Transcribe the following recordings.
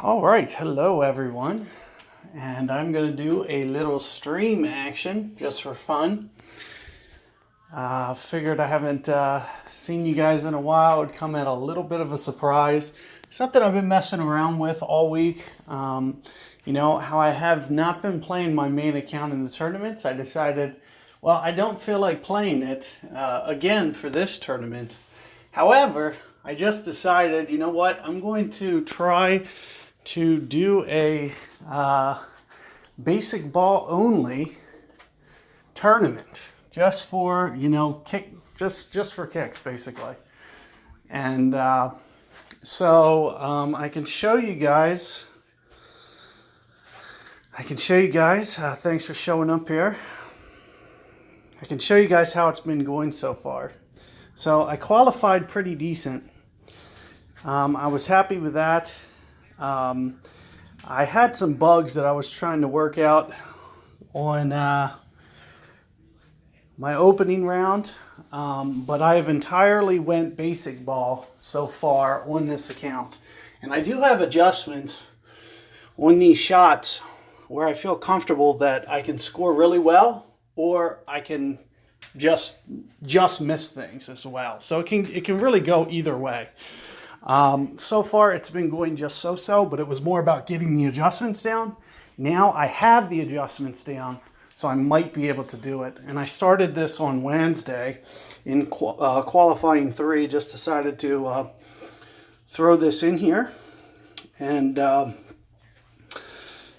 All right, hello everyone, and I'm going to do a little stream action just for fun. Figured I haven't seen you guys in a while. It would come at a little bit of a surprise. Something I've been messing around with all week. You know, how I have not been playing my main account in the tournaments. I decided, well, I don't feel like playing it again for this tournament. However, I just decided, you know what, I'm going to try to do a basic ball only tournament, just for, you know, just for kicks basically. And so I can show you guys. Thanks for showing up here. I can show you guys how it's been going so far. So I qualified pretty decent. I was happy with that. I had some bugs that I was trying to work out on my opening round, but I have entirely went basic ball so far on this account. And I do have adjustments on these shots where I feel comfortable that I can score really well, or I can just miss things as well. So it can really go either way. So far it's been going just so, but it was more about getting the adjustments down. Now I have the adjustments down, so I might be able to do it. And I started this on Wednesday in qualifying 3. Just decided to throw this in here. And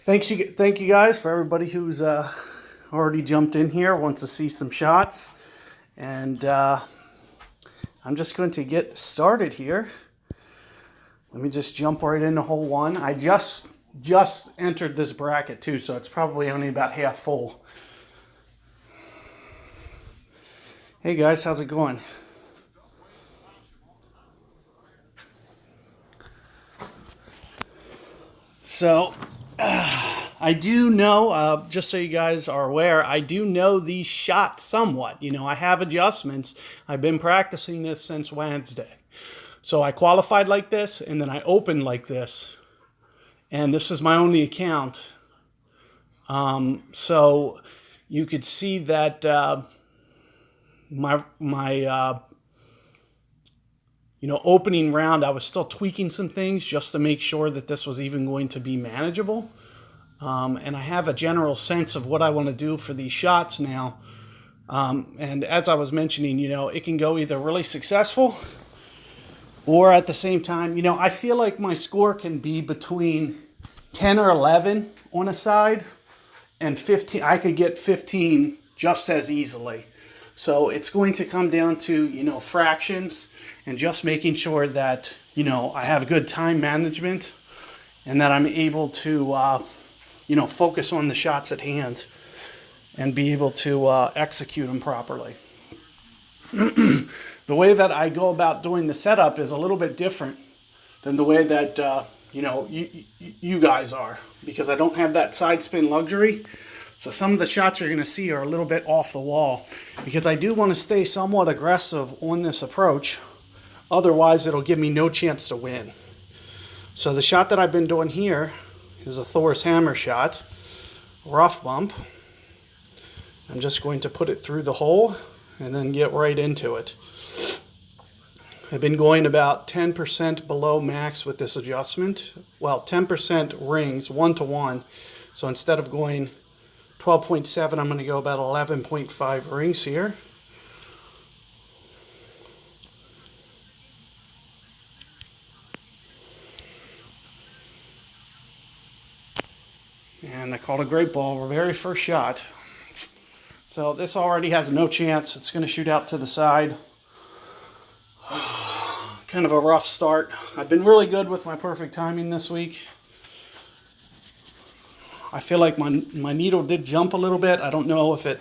thank you guys for everybody who's already jumped in here, wants to see some shots. And I'm just going to get started here. Let me just jump right into hole 1. I just entered this bracket too, so it's probably only about half full. Hey guys, how's it going? So, I do know, just so you guys are aware, I do know these shots somewhat. You know, I have adjustments. I've been practicing this since Wednesday. So I qualified like this, and then I opened like this. And this is my only account. So you could see that my opening round, I was still tweaking some things just to make sure that this was even going to be manageable. And I have a general sense of what I want to do for these shots now. And as I was mentioning, you know, it can go either really successful, or at the same time, you know, I feel like my score can be between 10 or 11 on a side, and 15. I could get 15 just as easily. So it's going to come down to, you know, fractions and just making sure that, you know, I have good time management and that I'm able to, you know, focus on the shots at hand and be able to execute them properly. The way that I go about doing the setup is a little bit different than the way that, you know, you guys are, because I don't have that side spin luxury. So some of the shots you're going to see are a little bit off the wall, because I do want to stay somewhat aggressive on this approach. Otherwise, it'll give me no chance to win. So the shot that I've been doing here is a Thor's hammer shot, rough bump. I'm just going to put it through the hole and then get right into it. I've been going about 10% below max with this adjustment. Well, 10% rings 1-to-1. So instead of going 12.7, I'm going to go about 11.5 rings here. And I called a great ball, our very first shot. So this already has no chance. It's going to shoot out to the side. Kind of a rough start. I've been really good with my perfect timing this week. I feel like my needle did jump a little bit. I don't know if it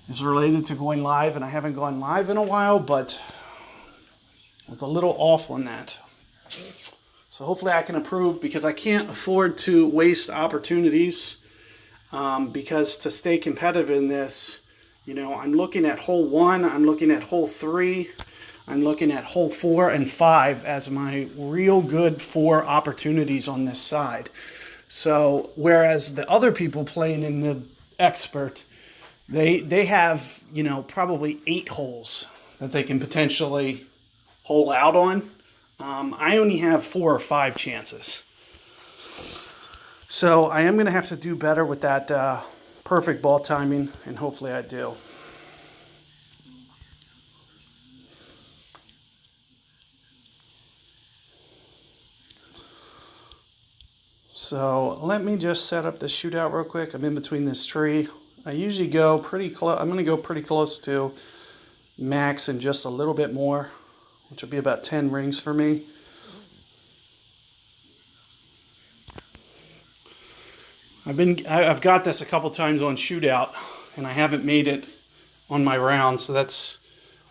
is related to going live, and I haven't gone live in a while, but it's a little off on that. So hopefully I can improve, because I can't afford to waste opportunities. Because to stay competitive in this, you know, I'm looking at hole 1, I'm looking at hole 3, I'm looking at hole 4 and 5 as my real good 4 opportunities on this side. So whereas the other people playing in the expert, they have, you know, probably 8 holes that they can potentially hole out on. I only have 4 or 5 chances. So I am going to have to do better with that perfect ball timing, and hopefully I do. So let me just set up the shootout real quick. I'm in between this tree. I usually go pretty close. I'm going to go pretty close to max and just a little bit more, which will be about 10 rings for me. I've got this a couple times on shootout, and I haven't made it on my round, so that's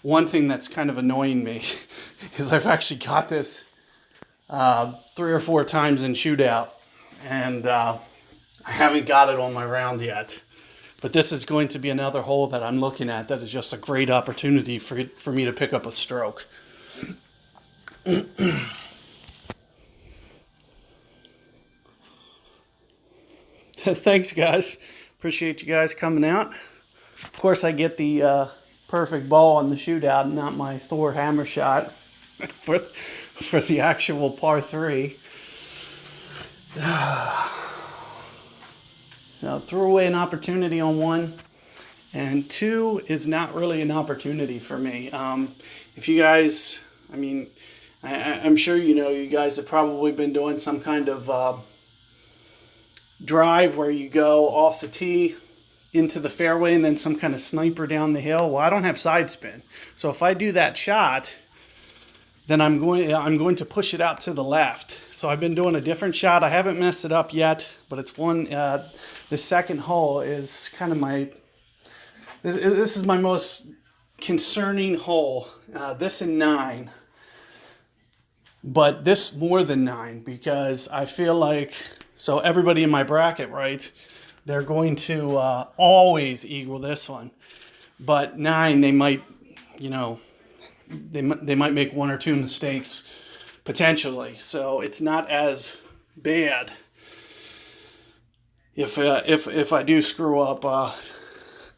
one thing that's kind of annoying me, is I've actually got this 3 or 4 times in shootout, and I haven't got it on my round yet. But this is going to be another hole that I'm looking at that is just a great opportunity for me to pick up a stroke. Thanks, guys. Appreciate you guys coming out. Of course, I get the perfect ball on the shootout and not my Thor hammer shot for the actual par 3. So threw away an opportunity on 1, and 2 is not really an opportunity for me. If you guys, I mean, I'm sure you know, you guys have probably been doing some kind of drive where you go off the tee into the fairway and then some kind of sniper down the hill. Well, I don't have side spin, so if I do that shot, then I'm going to push it out to the left. So I've been doing a different shot. I haven't messed it up yet, but it's one. The second hole is kind of my. This is my most concerning hole. This and 9, but this more than 9, because I feel like, so everybody in my bracket, right, they're going to always equal this one, but 9 they might, you know, they might make 1 or 2 mistakes potentially. So it's not as bad if I do screw up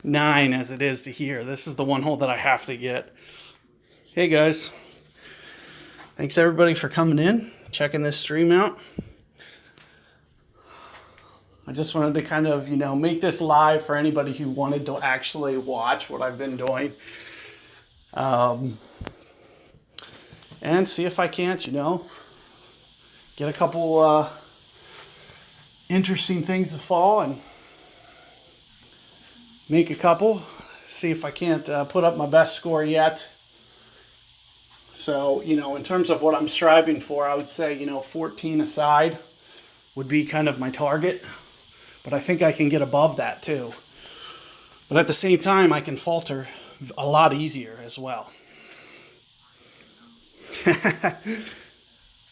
9 as it is to here. This is the one hole that I have to get. Hey guys, thanks everybody for coming in, checking this stream out. I just wanted to kind of, you know, make this live for anybody who wanted to actually watch what I've been doing. And see if I can't, you know, get a couple interesting things to fall and make a couple. See if I can't put up my best score yet. So, you know, in terms of what I'm striving for, I would say, you know, 14 aside would be kind of my target. But I think I can get above that too. But at the same time, I can falter a lot easier as well.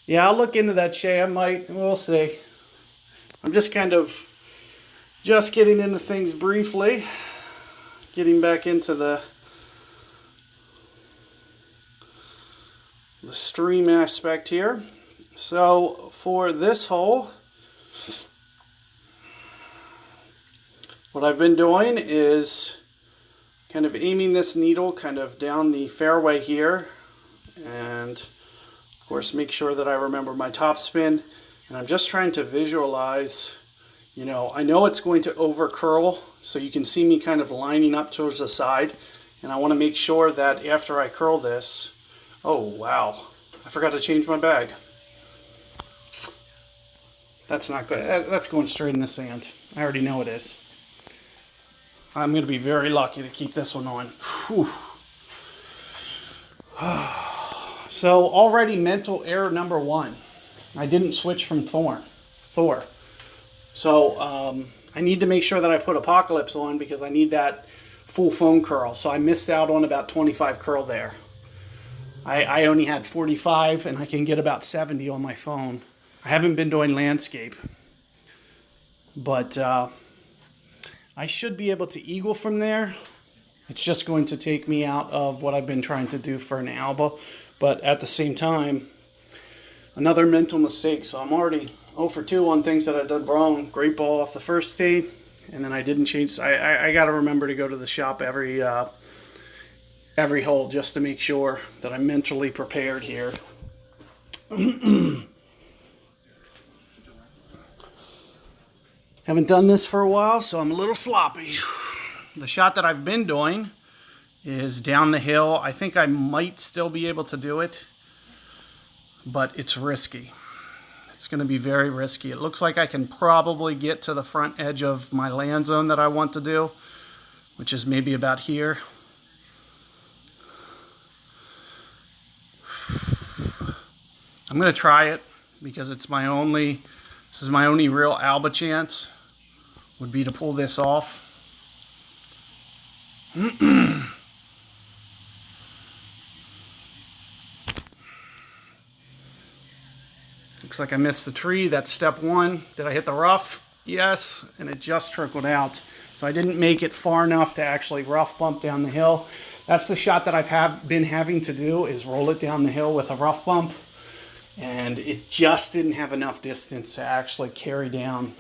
Yeah, I'll look into that, Shay. I might. We'll see. I'm just kind of just getting into things briefly. Getting back into the stream aspect here. So for this hole, what I've been doing is kind of aiming this needle kind of down the fairway here, and of course make sure that I remember my topspin, and I'm just trying to visualize, you know, I know it's going to over curl, so you can see me kind of lining up towards the side, and I want to make sure that after I curl this, oh wow, I forgot to change my bag. That's not good. That's going straight in the sand. I already know it is. I'm going to be very lucky to keep this one on. Whew. So already mental error number 1. I didn't switch from Thor. So I need to make sure that I put Apocalypse on because I need that full foam curl. So I missed out on about 25 curl there. I only had 45 and I can get about 70 on my phone. I haven't been doing landscape. But I should be able to eagle from there. It's just going to take me out of what I've been trying to do for an alba. But at the same time, another mental mistake. So I'm already 0 for 2 on things that I've done wrong. Great ball off the first tee, and then I didn't change. I got to remember to go to the shop every hole just to make sure that I'm mentally prepared here. Haven't done this for a while, so I'm a little sloppy. The shot that I've been doing is down the hill. I think I might still be able to do it, but it's risky. It's going to be very risky. It looks like I can probably get to the front edge of my land zone that I want to do, which is maybe about here. I'm going to try it because it's this is my only real alba chance, would be to pull this off. Looks like I missed the tree. That's step one. Did I hit the rough? Yes, and it just trickled out. So I didn't make it far enough to actually rough bump down the hill. That's the shot that I've been having to do, is roll it down the hill with a rough bump. And it just didn't have enough distance to actually carry down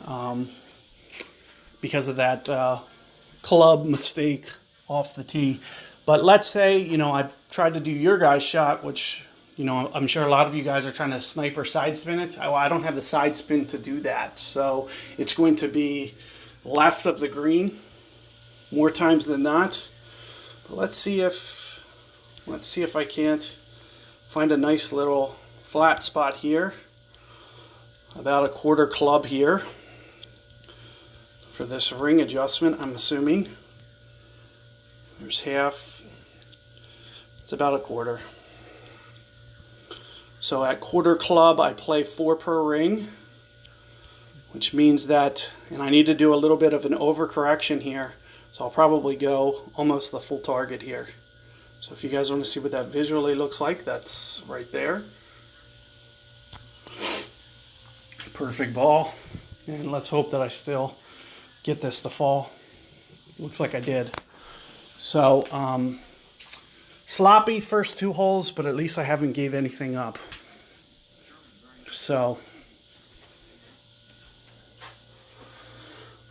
because of that club mistake off the tee. But let's say, I tried to do your guys' shot, which, I'm sure a lot of you guys are trying to sniper side spin it. I don't have the side spin to do that. So it's going to be left of the green more times than not. But let's see if I can't find a nice little flat spot here, about a quarter club here for this ring adjustment. I'm assuming there's half, it's about a quarter. So at quarter club I play 4 per ring, which means that, and I need to do a little bit of an overcorrection here, so I'll probably go almost the full target here. So if you guys want to see what that visually looks like, that's right there. Perfect ball, and let's hope that I still get this to fall. Looks like I did. So sloppy first 2 holes, but at least I haven't gave anything up. So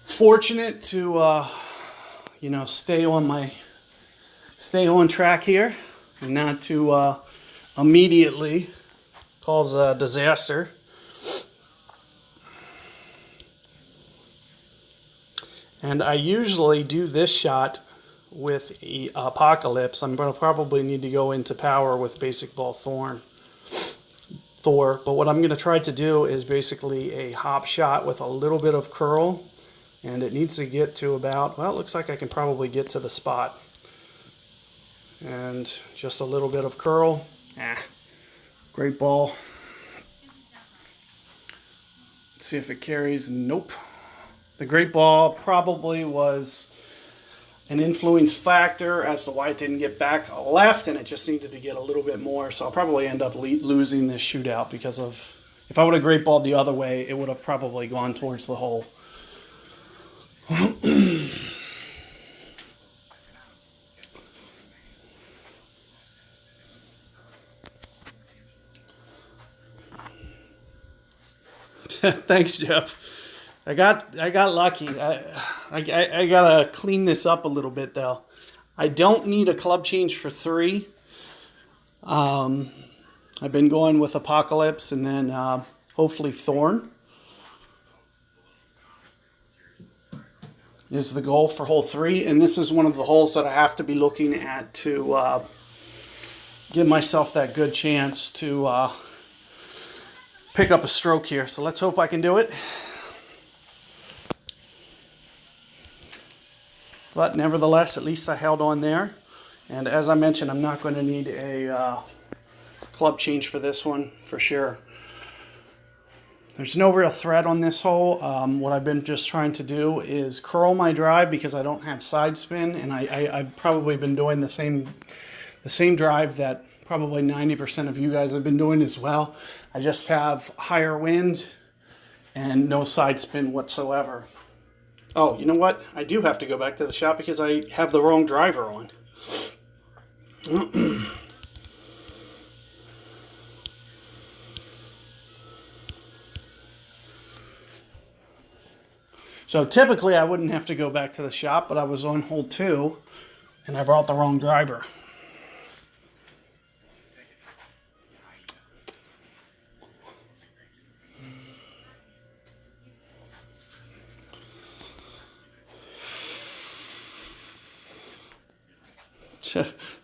fortunate to stay on track here and not to immediately cause a disaster. And I usually do this shot with Apocalypse. I'm going to probably need to go into power with Basic Ball Thor. But what I'm going to try to do is basically a hop shot with a little bit of curl. And it needs to get to about, well, it looks like I can probably get to the spot. And just a little bit of curl. Great ball. Let's see if it carries. Nope. The great ball probably was an influence factor as to why it didn't get back left, and it just needed to get a little bit more. So I'll probably end up losing this shootout because of, if I would have great balled the other way, it would have probably gone towards the hole. Thanks, Jeff. I got lucky. I gotta clean this up a little bit though. I don't need a club change for 3. I've been going with Apocalypse and then hopefully Thorn is the goal for hole 3, and this is one of the holes that I have to be looking at to give myself that good chance to pick up a stroke here. So let's hope I can do it. But nevertheless, at least I held on there. And as I mentioned, I'm not going to need a club change for this one for sure. There's no real threat on this hole. What I've been just trying to do is curl my drive because I don't have side spin, and I've probably been doing the same drive that probably 90% of you guys have been doing as well. I just have higher wind and no side spin whatsoever. Oh, you know what? I do have to go back to the shop because I have the wrong driver on. So typically I wouldn't have to go back to the shop, but I was on hole 2 and I brought the wrong driver.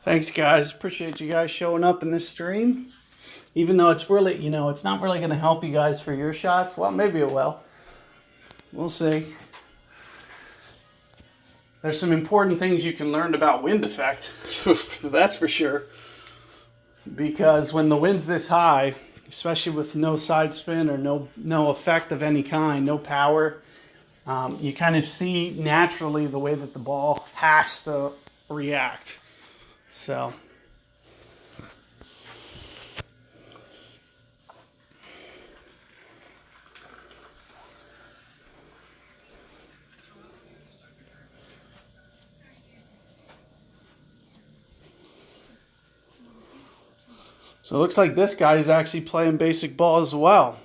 Thanks guys, appreciate you guys showing up in this stream. Even though it's really, it's not really going to help you guys for your shots. Well, maybe it will. We'll see. There's some important things you can learn about wind effect. That's for sure. Because when the wind's this high, especially with no side spin or no effect of any kind, no power, you kind of see naturally the way that the ball has to react. So it looks like this guy is actually playing basic ball as well.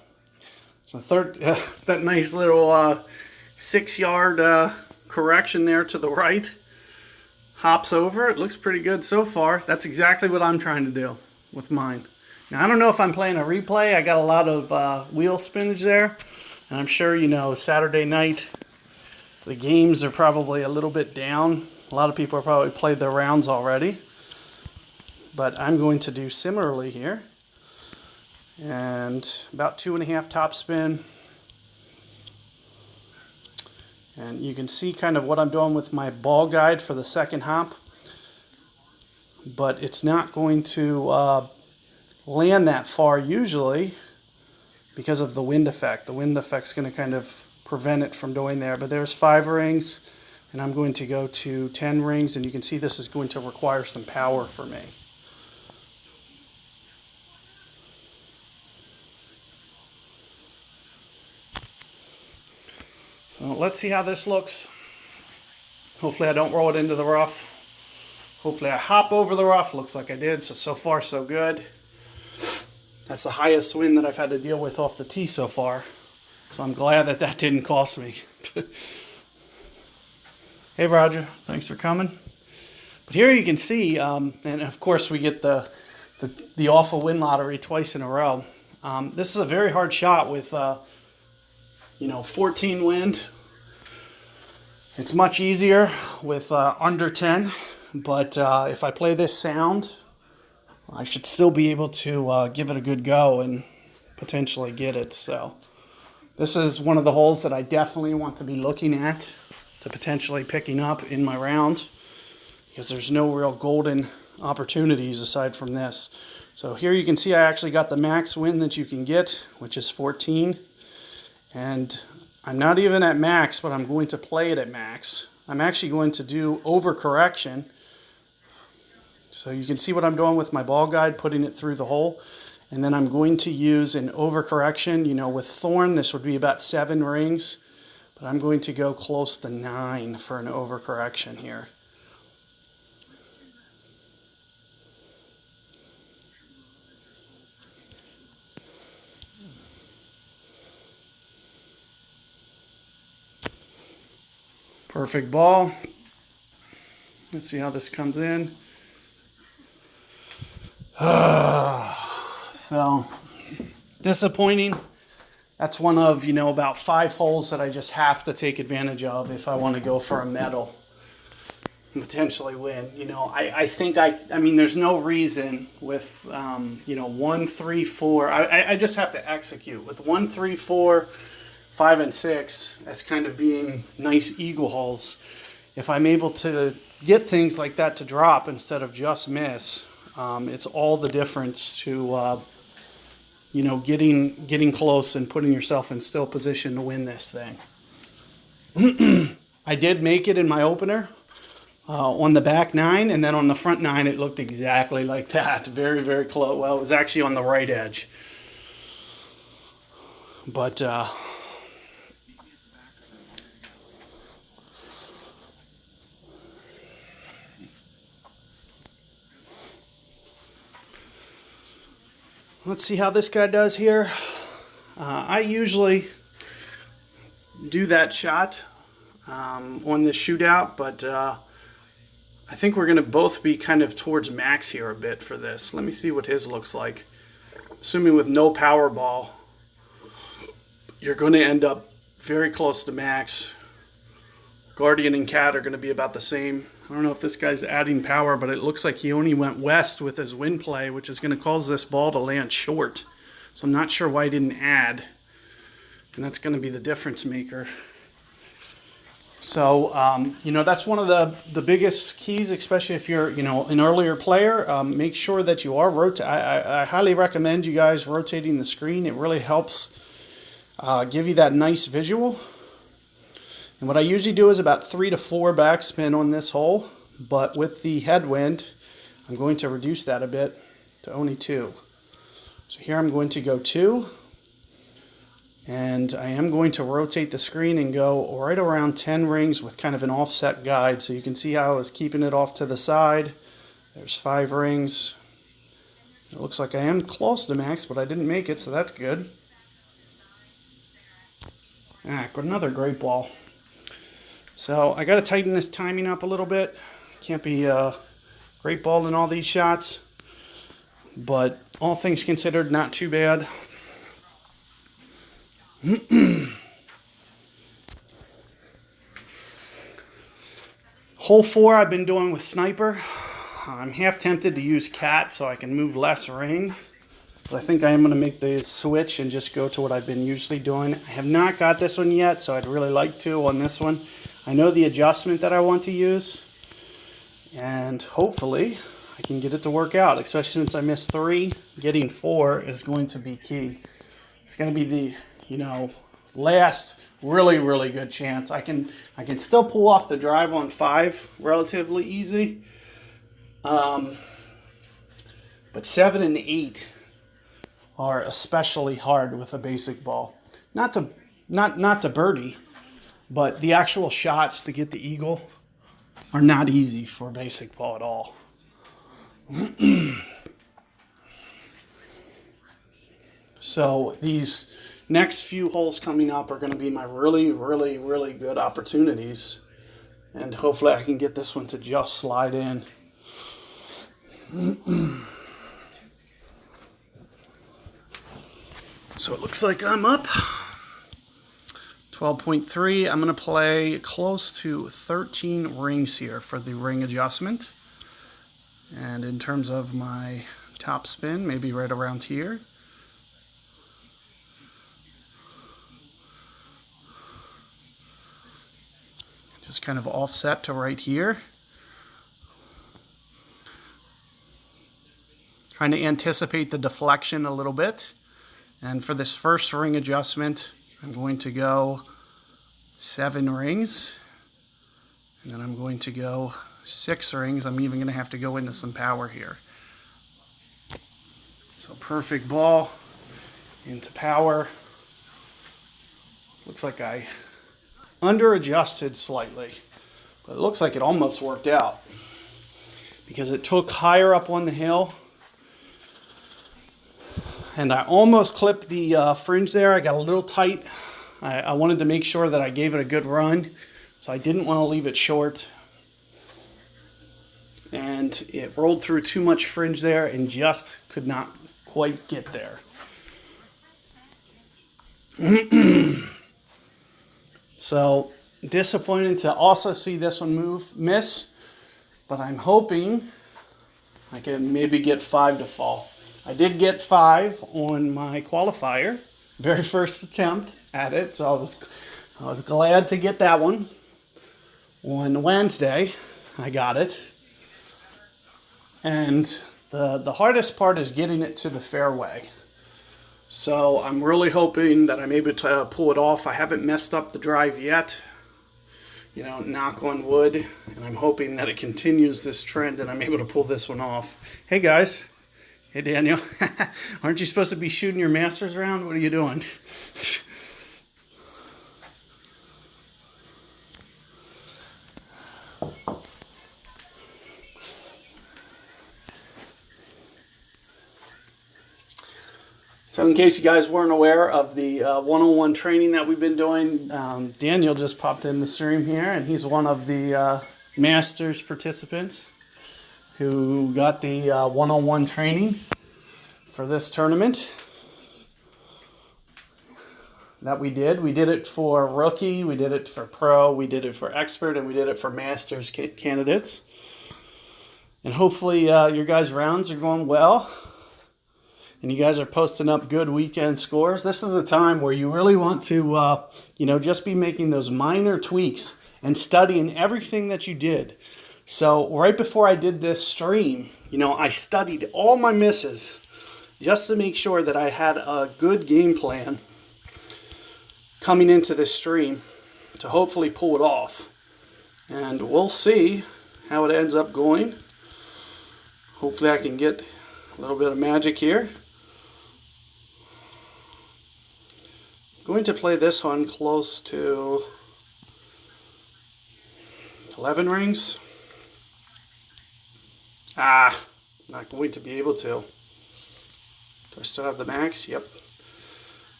So that nice little 6-yard correction there to the right. Hops over. It looks pretty good so far. That's exactly what I'm trying to do with mine. Now, I don't know if I'm playing a replay. I got a lot of wheel spinach there. And I'm sure, Saturday night, the games are probably a little bit down. A lot of people have probably played their rounds already. But I'm going to do similarly here. And about 2.5 top spin. And you can see kind of what I'm doing with my ball guide for the second hop. But it's not going to land that far usually because of the wind effect. The wind effect's going to kind of prevent it from going there. But there's 5 rings, and I'm going to go to 10 rings. And you can see this is going to require some power for me. So let's see how this looks. Hopefully I don't roll it into the rough. Hopefully I hop over the rough. Looks like I did, so far so good. That's the highest wind that I've had to deal with off the tee so far. So I'm glad that didn't cost me. Hey Roger, thanks for coming. But here you can see, and of course we get the awful wind lottery twice in a row. This is a very hard shot with 14 wind. It's much easier with under 10, but if I play this sound, I should still be able to give it a good go and potentially get it. So this is one of the holes that I definitely want to be looking at to potentially picking up in my round, because there's no real golden opportunities aside from this. So here you can see I actually got the max wind that you can get, which is 14. And I'm not even at max, but I'm going to play it at max. I'm actually going to do overcorrection. So you can see what I'm doing with my ball guide, putting it through the hole. And then I'm going to use an overcorrection. With thorn, this would be about 7 rings. But I'm going to go close to 9 for an overcorrection here. Perfect ball. Let's see how this comes in. So, disappointing. That's one of, about 5 holes that I just have to take advantage of if I want to go for a medal. Potentially win. I think there's no reason with, 1, 3, 4. I just have to execute. With 1, 3, 4, 5, and 6 as kind of being nice eagle holes. If I'm able to get things like that to drop instead of just miss, it's all the difference to, getting close and putting yourself in still position to win this thing. I did make it in my opener on the back 9, and then on the front 9 it looked exactly like that. Very, very close. Well, it was actually on the right edge. But Let's see how this guy does here. I usually do that shot on this shootout, but I think we're going to both be kind of towards max here a bit for this. Let me see what his looks like. Assuming with no power ball, you're going to end up very close to max. Guardian and Cat are going to be about the same. I don't know if this guy's adding power, but it looks like he only went west with his wind play, which is going to cause this ball to land short. So I'm not sure why he didn't add. And that's going to be the difference maker. So, that's one of the biggest keys, especially if you're, an earlier player. Make sure that you are I highly recommend you guys rotating the screen. It really helps give you that nice visual. And what I usually do is about 3 to 4 backspin on this hole. But with the headwind, I'm going to reduce that a bit to only 2. So here I'm going to go 2. And I am going to rotate the screen and go right around 10 rings with kind of an offset guide. So you can see how I was keeping it off to the side. There's 5 rings. It looks like I am close to max, but I didn't make it, so that's good. Another great ball. So I got to tighten this timing up a little bit. Can't be great ball in all these shots. But all things considered, not too bad. Hole 4 I've been doing with sniper. I'm half tempted to use cat so I can move less rings. But I think I am going to make the switch and just go to what I've been usually doing. I have not got this one yet, so I'd really like to on this one. I know the adjustment that I want to use. And hopefully I can get it to work out, especially since I missed 3. Getting 4 is going to be key. It's going to be the last really good chance. I can still pull off the drive on 5 relatively easy. But 7 and 8 are especially hard with a basic ball. Not to birdie, but the actual shots to get the eagle are not easy for a basic ball at all. So these next few holes coming up are going to be my really good opportunities. And hopefully I can get this one to just slide in. So it looks like I'm up. 12.3. I'm going to play close to 13 rings here for the ring adjustment. And in terms of my top spin, maybe right around here. Just kind of offset to right here. Trying to anticipate the deflection a little bit. And for this first ring adjustment, I'm going to go 7 rings. And then I'm going to go 6 rings. I'm even going to have to go into some power here. So perfect ball into power. Looks like I under-adjusted slightly, but it looks like it almost worked out because it took higher up on the hill and I almost clipped the fringe there. I got a little tight. I wanted to make sure that I gave it a good run, so I didn't want to leave it short, and it rolled through too much fringe there and just could not quite get there. So disappointed to also see this one miss, but I'm hoping I can maybe get 5 to fall. I did get 5 on my qualifier, very first attempt at it, so I was glad to get that one. On Wednesday, I got it, and the hardest part is getting it to the fairway. So I'm really hoping that I'm able to pull it off. I haven't messed up the drive yet, knock on wood, and I'm hoping that it continues this trend and I'm able to pull this one off. Hey guys. Hey Daniel. Aren't you supposed to be shooting your Masters round? What are you doing? So in case you guys weren't aware of the one-on-one training that we've been doing, Daniel just popped in the stream here, and he's one of the Masters participants who got the one-on-one training for this tournament that we did. We did it for rookie, we did it for pro, we did it for expert, and we did it for Masters candidates. And hopefully your guys' rounds are going well. And you guys are posting up good weekend scores. This is a time where you really want to, just be making those minor tweaks and studying everything that you did. So right before I did this stream, I studied all my misses just to make sure that I had a good game plan coming into this stream to hopefully pull it off. And we'll see how it ends up going. Hopefully I can get a little bit of magic here. Going to play this one close to 11 rings. Not going to be able to. Do I still have the max? Yep.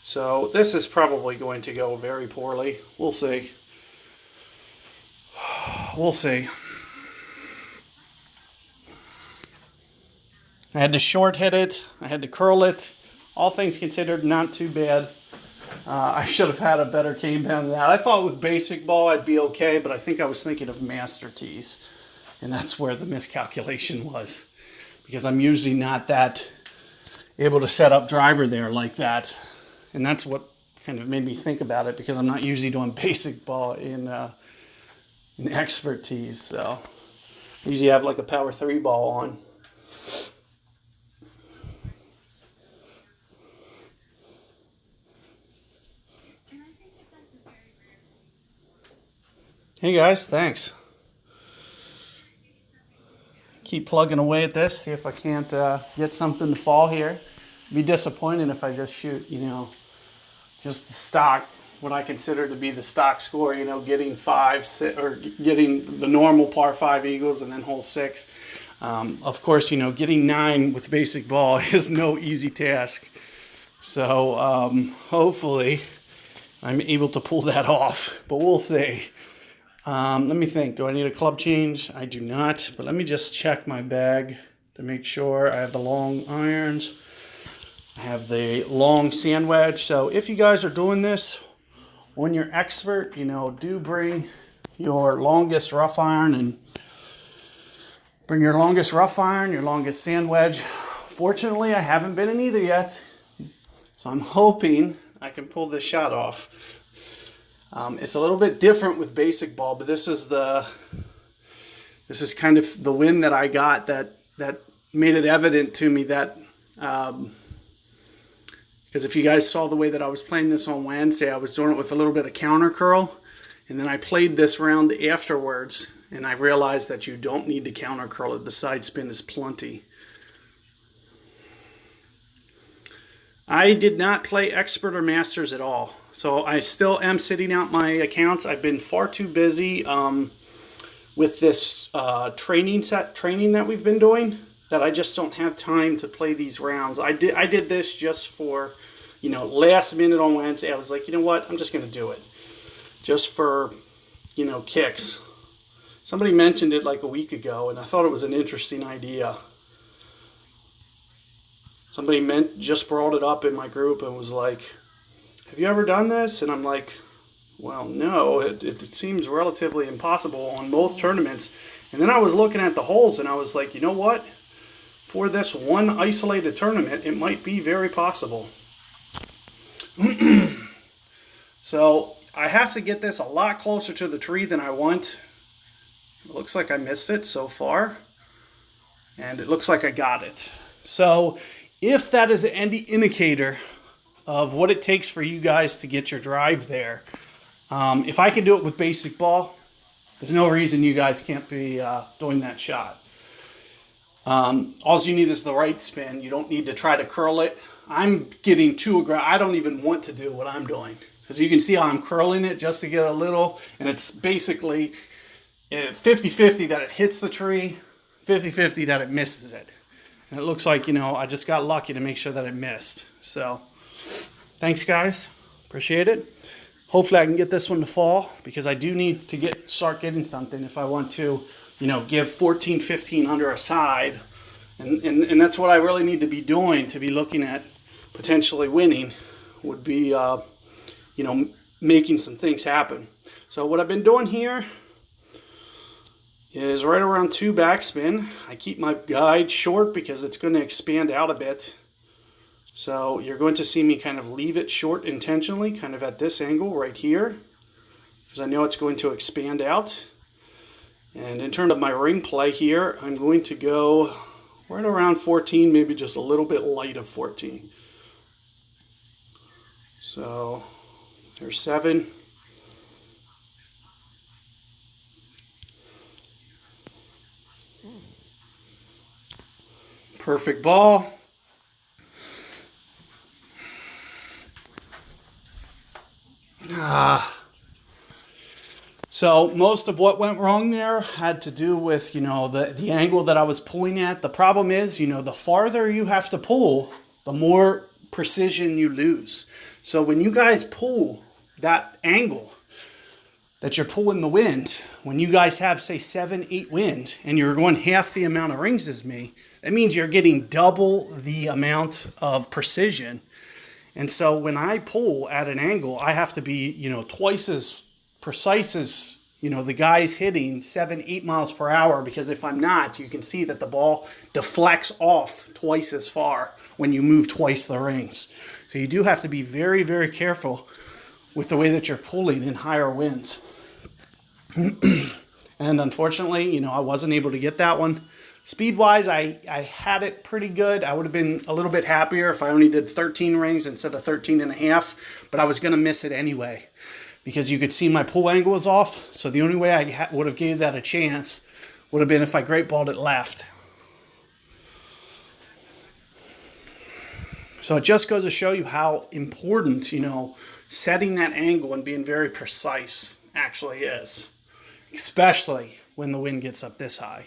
So this is probably going to go very poorly. We'll see. We'll see. I had to short hit it. I had to curl it. All things considered, not too bad. I should have had a better game plan than that. I thought with basic ball I'd be okay, but I think I was thinking of master tees. And that's where the miscalculation was. Because I'm usually not that able to set up driver there like that. And that's what kind of made me think about it, because I'm not usually doing basic ball in expert tees. So I usually have like a power 3 ball on. Hey guys, thanks. Keep plugging away at this, see if I can't get something to fall here. It'd be disappointing if I just shoot, just the stock, what I consider to be the stock score, getting 5, 6, or getting the normal par 5 eagles and then hole 6. Of course, getting 9 with basic ball is no easy task. So hopefully I'm able to pull that off, but we'll see. Let me think. Do I need a club change? I do not, but let me just check my bag to make sure. I have the long irons. I have the long sand wedge. So if you guys are doing this when you're expert, do bring your longest rough iron and bring your longest rough iron, your longest sand wedge. Fortunately, I haven't been in either yet, so I'm hoping I can pull this shot off. It's a little bit different with basic ball, but this is kind of the win that I got that made it evident to me that because if you guys saw the way that I was playing this on Wednesday, I was doing it with a little bit of counter curl, and then I played this round afterwards, and I realized that you don't need to counter curl it. The side spin is plenty. I did not play expert or masters at all, so I still am sitting out my accounts. I've been far too busy with this training that we've been doing that I just don't have time to play these rounds. I did this just for, last minute on Wednesday. I was like, you know what? I'm just going to do it just for, kicks. Somebody mentioned it like a week ago, and I thought it was an interesting idea. Somebody just brought it up in my group and was like, have you ever done this? And I'm like, well, no, it seems relatively impossible on most tournaments. And then I was looking at the holes and I was like, you know what? For this one isolated tournament, it might be very possible. So I have to get this a lot closer to the tree than I want. It looks like I missed it so far. And it looks like I got it. So if that is any indicator of what it takes for you guys to get your drive there, if I can do it with basic ball, there's no reason you guys can't be doing that shot. All you need is the right spin. You don't need to try to curl it. I'm getting too aggressive. I don't even want to do what I'm doing. Because you can see how I'm curling it just to get a little, and it's basically 50-50 that it hits the tree, 50-50 that it misses it. And it looks like, you know, I just got lucky to make sure that it missed. So, thanks guys. Appreciate it. Hopefully I can get this one to fall, because I do need to start getting something if I want to, you know, give 14, 15 under a side. And that's what I really need to be doing to be looking at potentially winning, would be, you know, making some things happen. So what I've been doing here is right around 2 backspin. I keep my guide short because it's going to expand out a bit. So you're going to see me kind of leave it short intentionally, kind of at this angle right here, because I know it's going to expand out. And in terms of my ring play here, I'm going to go right around 14, maybe just a little bit light of 14. So there's 7. Perfect ball. So most of what went wrong there had to do with, you know, the angle that I was pulling at. The problem is, you know, the farther you have to pull, the more precision you lose. So when you guys pull that angle that you're pulling the wind, when you guys have, say, 7, 8 wind, and you're going half the amount of rings as me, that means you're getting double the amount of precision. And so when I pull at an angle, I have to be, you know, twice as precise as, you know, the guy's hitting 7, 8 miles per hour, because if I'm not, you can see that the ball deflects off twice as far when you move twice the rings. So you do have to be very, very careful with the way that you're pulling in higher winds. And unfortunately, you know, I wasn't able to get that one. Speed-wise, I had it pretty good. I would have been a little bit happier if I only did 13 rings instead of 13 and a half, but I was going to miss it anyway, because you could see my pull angle was off. So the only way I would have gave that a chance would have been if I great balled it left. So it just goes to show you how important, you know, setting that angle and being very precise actually is, especially when the wind gets up this high.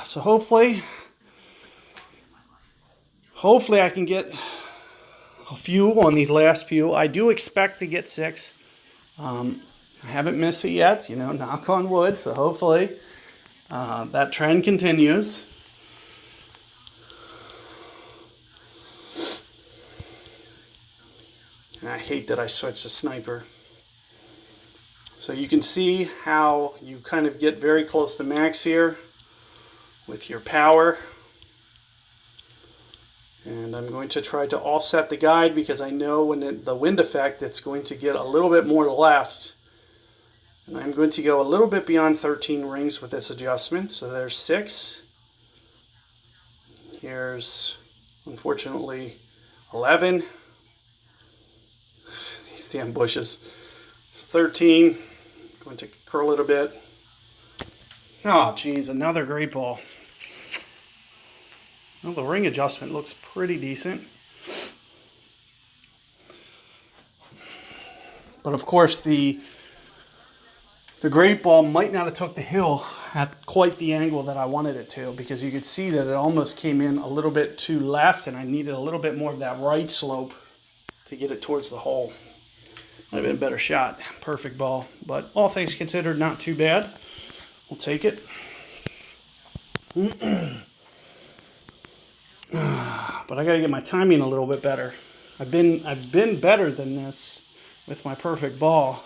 So hopefully I can get a few on these last few. I do expect to get 6. I haven't missed it yet, you know, knock on wood. So hopefully that trend continues. And I hate that I switched to sniper. So you can see how you kind of get very close to max here with your power. And I'm going to try to offset the guide, because I know when the wind effect, it's going to get a little bit more left. And I'm going to go a little bit beyond 13 rings with this adjustment. So there's 6. Here's, unfortunately, 11. These damn bushes. 13. Going to curl it a bit. Oh, geez, another great ball. Well, the ring adjustment looks pretty decent. But of course, the great ball might not have took the hill at quite the angle that I wanted it to, because you could see that it almost came in a little bit too left, and I needed a little bit more of that right slope to get it towards the hole. Might have been a better shot. Perfect ball. But all things considered, not too bad. We'll take it. But I got to get my timing a little bit better. I've been better than this with my perfect ball.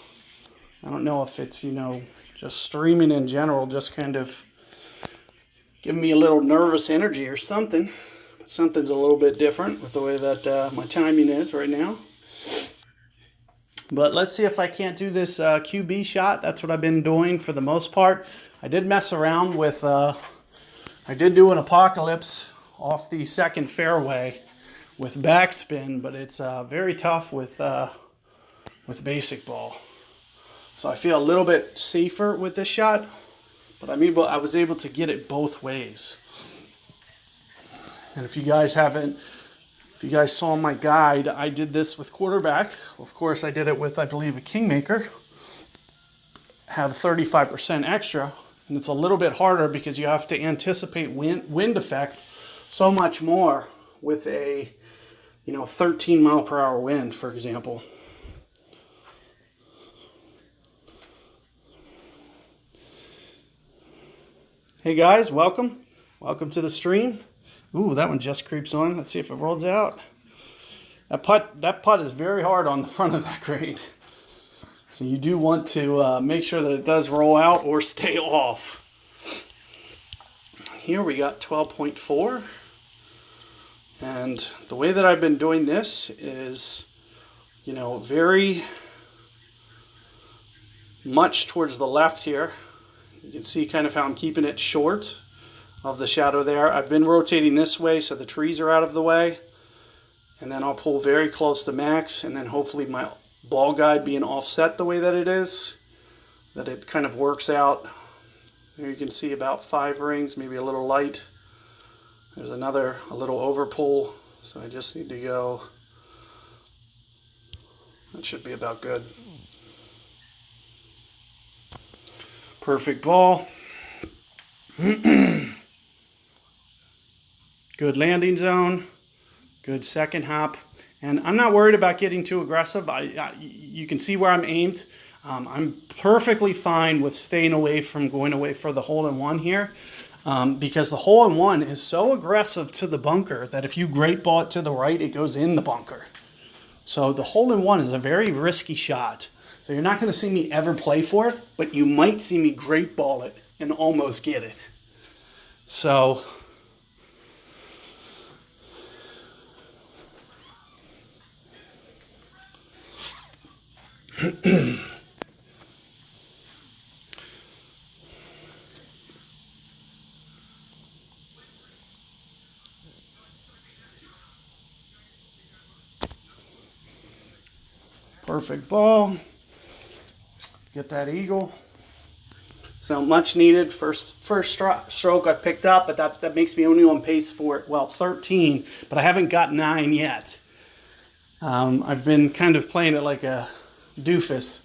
I don't know if it's, you know, just streaming in general, just kind of giving me a little nervous energy or something. But something's a little bit different with the way that my timing is right now. But let's see if I can't do this QB shot. That's what I've been doing for the most part. I did mess around with, I did do an apocalypse off the second fairway with backspin, but it's very tough with basic ball. So I feel a little bit safer with this shot, but I was able to get it both ways. And if you guys saw my guide, I did this with quarterback. Of course, I did it with, I believe, a Kingmaker. Have 35% extra, and it's a little bit harder because you have to anticipate wind effect so much more with a 13 mile per hour wind, for example. Hey guys, welcome to the stream. Ooh, that one just creeps on. Let's see if it rolls out. That putt is very hard on the front of that green. So you do want to make sure that it does roll out or stay off. Here we got 12.4. And the way that I've been doing this is, very much towards the left here. You can see kind of how I'm keeping it short of the shadow there. I've been rotating this way so the trees are out of the way. And then I'll pull very close to max, and then hopefully my ball guide being offset the way that it is, that it kind of works out. Here you can see about 5 rings, maybe a little light. There's a little over pull, so I just need to go. That should be about good. Perfect ball. Good landing zone. Good second hop. And I'm not worried about getting too aggressive. You can see where I'm aimed. I'm perfectly fine with staying away from going away for the hole-in-one here, because the hole-in-one is so aggressive to the bunker that if you great ball it to the right, it goes in the bunker. So the hole-in-one is a very risky shot. So you're not going to see me ever play for it, but you might see me great ball it and almost get it. So perfect ball. Get that eagle. So much needed. First stroke I picked up, but that makes me only on pace for, 13, but I haven't got 9 yet. I've been kind of playing it like a doofus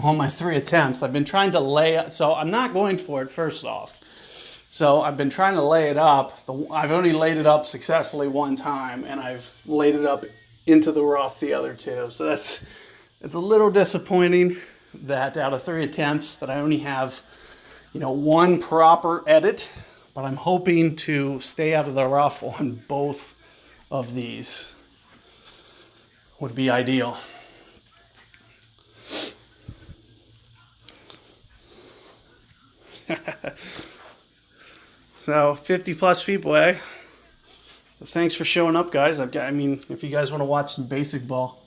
on my 3 attempts. I've been trying to lay it, so I'm not going for it first off. So I've been trying to lay it up. I've only laid it up successfully 1 time, and I've laid it up into the rough the other 2. So it's a little disappointing that out of 3 attempts that I only have, 1 proper edit, but I'm hoping to stay out of the rough on both of these. Would be ideal. So 50 plus people, eh? Well, thanks for showing up, guys. I mean, if you guys want to watch some basic ball,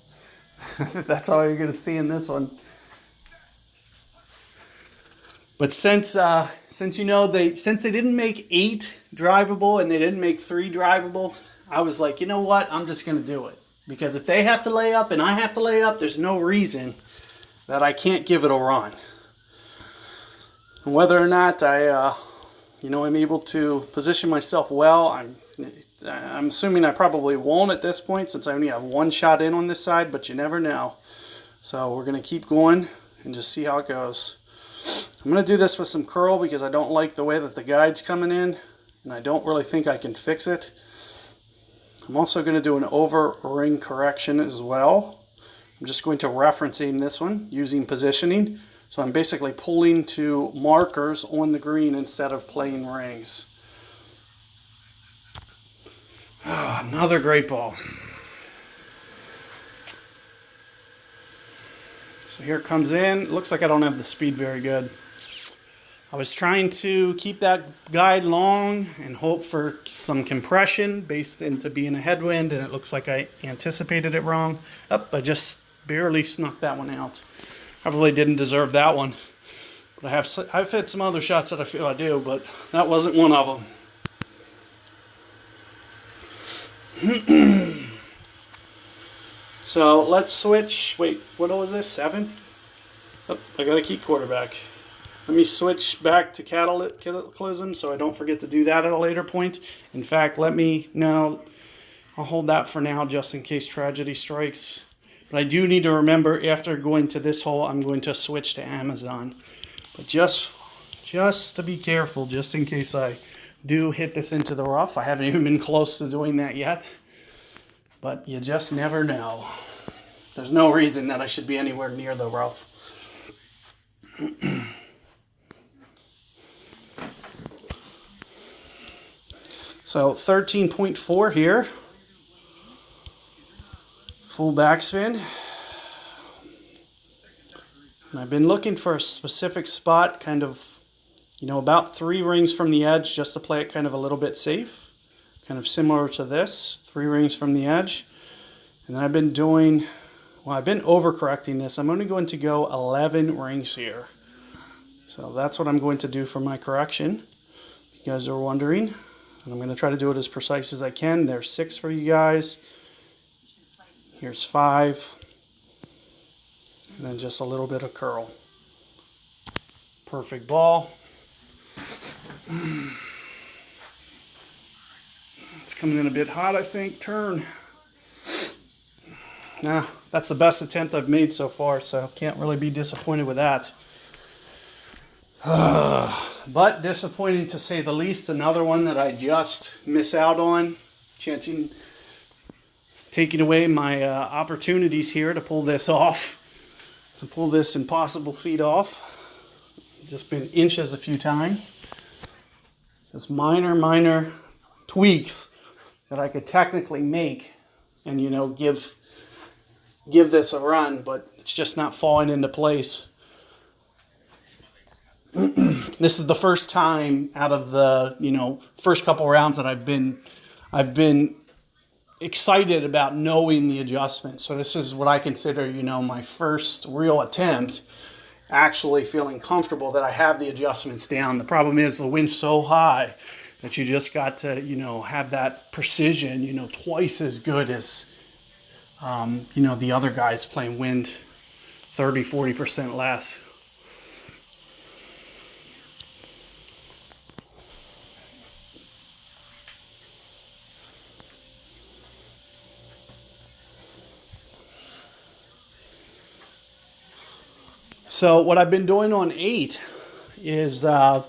that's all you're going to see in this one. But since they didn't make 8 drivable and they didn't make 3 drivable, I was like, you know what? I'm just going to do it. Because if they have to lay up and I have to lay up, there's no reason that I can't give it a run. And whether or not I'm able to position myself well, I'm assuming I probably won't at this point since I only have 1 shot in on this side, but you never know. So we're going to keep going and just see how it goes. I'm going to do this with some curl because I don't like the way that the guide's coming in, and I don't really think I can fix it. I'm also going to do an over ring correction as well. I'm just going to reference aim this one using positioning. So I'm basically pulling to markers on the green instead of playing rings. Oh, another great ball. So here it comes in. It looks like I don't have the speed very good. I was trying to keep that guide long and hope for some compression based into being a headwind, and it looks like I anticipated it wrong. I just barely snuck that one out. Probably didn't deserve that one. But I've hit some other shots that I feel I do, but that wasn't one of them. So let's switch. Wait, what was this? 7? Oh, I got to keep quarterback. Let me switch back to cataclysm so I don't forget to do that at a later point. In fact, I'll hold that for now just in case tragedy strikes. But I do need to remember after going to this hole, I'm going to switch to Amazon. But just to be careful, just in case I do hit this into the rough. I haven't even been close to doing that yet. But you just never know. There's no reason that I should be anywhere near the rough. So 13.4 here. Full backspin. And I've been looking for a specific spot, kind of, about 3 rings from the edge, just to play it kind of a little bit safe. Kind of similar to this, 3 rings from the edge. And then I've been overcorrecting this. I'm only going to go 11 rings here. So that's what I'm going to do for my correction, if you guys are wondering. And I'm going to try to do it as precise as I can. There's 6 for you guys. Here's 5. And then just a little bit of curl. Perfect ball. It's coming in a bit hot, I think. Turn. Nah, that's the best attempt I've made so far, so can't really be disappointed with that. But disappointing to say the least. Another one that I just miss out on. Taking away my opportunities here to pull this off. To pull this impossible feat off. Just been inches a few times. Just minor tweaks that I could technically make and, give this a run, but it's just not falling into place. This is the first time out of the, first couple rounds that I've been excited about knowing the adjustment. So this is what I consider, my first real attempt actually feeling comfortable that I have the adjustments down. The problem is the wind's so high that you just got to, have that precision, twice as good as, the other guys playing wind 30, 40% less. So what I've been doing on 8 is I've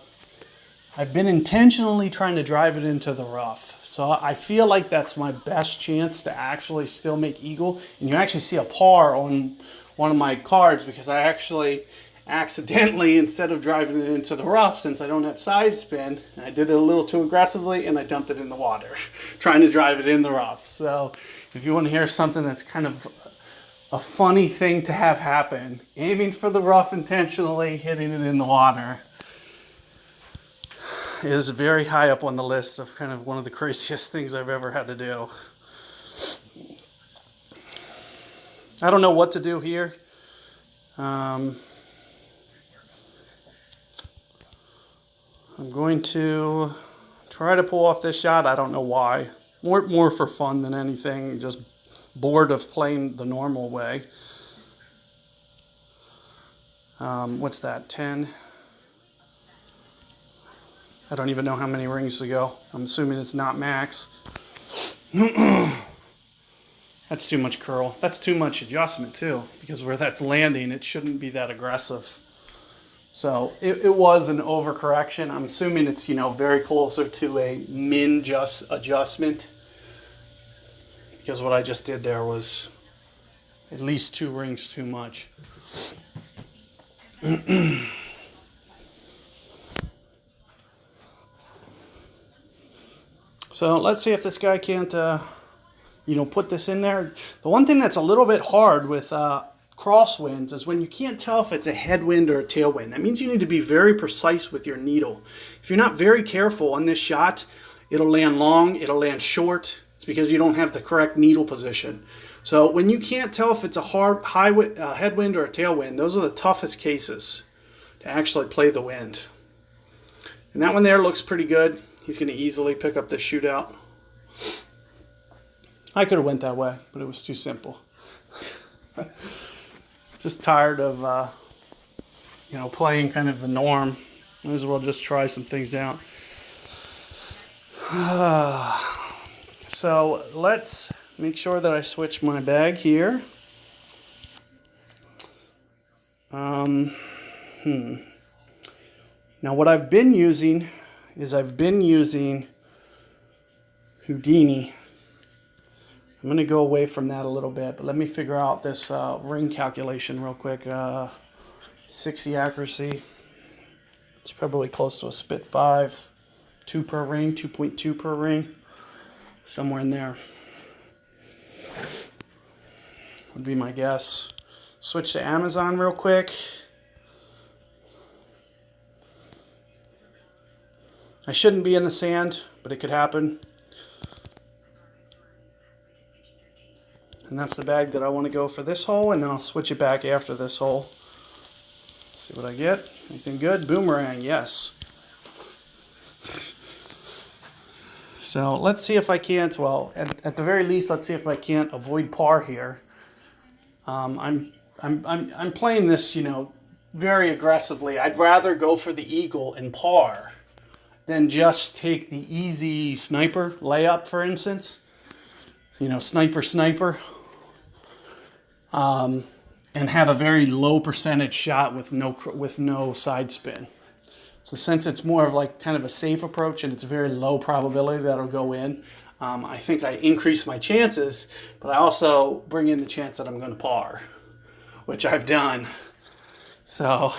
been intentionally trying to drive it into the rough. So I feel like that's my best chance to actually still make eagle. And you actually see a par on one of my cards because I actually accidentally, instead of driving it into the rough, since I don't have side spin, I did it a little too aggressively and I dumped it in the water, trying to drive it in the rough. So if you want to hear something that's kind of a funny thing to have happen, aiming for the rough intentionally, hitting it in the water, is very high up on the list of kind of one of the craziest things I've ever had to do. I don't know what to do here. I'm going to try to pull off this shot. I don't know why. More for fun than anything. Just bored of playing the normal way. What's that, 10? I don't even know how many rings to go. I'm assuming it's not max. That's too much curl. That's too much adjustment too, because where that's landing, it shouldn't be that aggressive. So it was an overcorrection. I'm assuming it's, very closer to a min adjustment, because what I just did there was at least 2 rings too much. So let's see if this guy can't, put this in there. The one thing that's a little bit hard with crosswinds is when you can't tell if it's a headwind or a tailwind. That means you need to be very precise with your needle. If you're not very careful on this shot, it'll land long, it'll land short. It's because you don't have the correct needle position. So when you can't tell if it's a headwind or a tailwind, those are the toughest cases to actually play the wind. And that one there looks pretty good. He's going to easily pick up this shootout. I could have went that way, but it was too simple. Just tired of you know, playing kind of the norm. Might as well just try some things out. So let's make sure that I switch my bag here. Now what I've been using is Houdini. I'm going to go away from that a little bit, but let me figure out this ring calculation real quick. 60 accuracy. It's probably close to a spit 5. 2 per ring, 2.2 per ring. Somewhere in there would be my guess. Switch to Amazon real quick. I shouldn't be in the sand, but it could happen. And that's the bag that I want to go for this hole, and then I'll switch it back after this hole. See what I get. Anything good? Boomerang, yes. So let's see if I can't, well, at the very least, let's see if I can't avoid par here. I'm playing this, you know, very aggressively. I'd rather go for the eagle and par than just take the easy sniper layup, for instance. You know, sniper. And have a very low percentage shot with no side spin. So since it's more of like kind of a safe approach and it's a very low probability that it'll go in, I think I increase my chances, but I also bring in the chance that I'm going to par, which I've done. So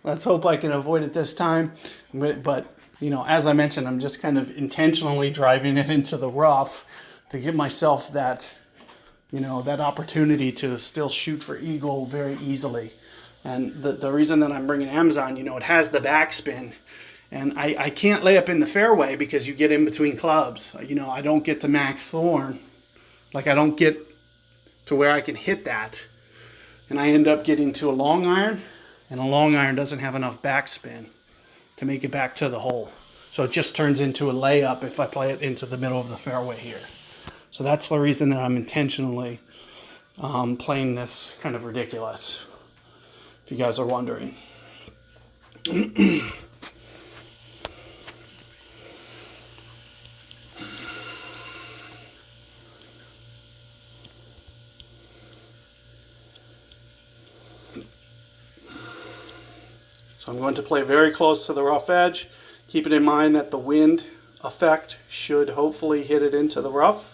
let's hope I can avoid it this time. But, you know, as I mentioned, I'm just kind of intentionally driving it into the rough to give myself that, you know, that opportunity to still shoot for eagle very easily. And the reason that I'm bringing Amazon, you know, it has the backspin. And I can't lay up in the fairway because you get in between clubs. You know, I don't get to max thorn. Like, I don't get to where I can hit that. And I end up getting to a long iron. And a long iron doesn't have enough backspin to make it back to the hole. So it just turns into a layup if I play it into the middle of the fairway here. So that's the reason that I'm intentionally playing this kind of ridiculous, if you guys are wondering. So I'm going to play very close to the rough edge, keeping in mind that the wind effect should hopefully hit it into the rough.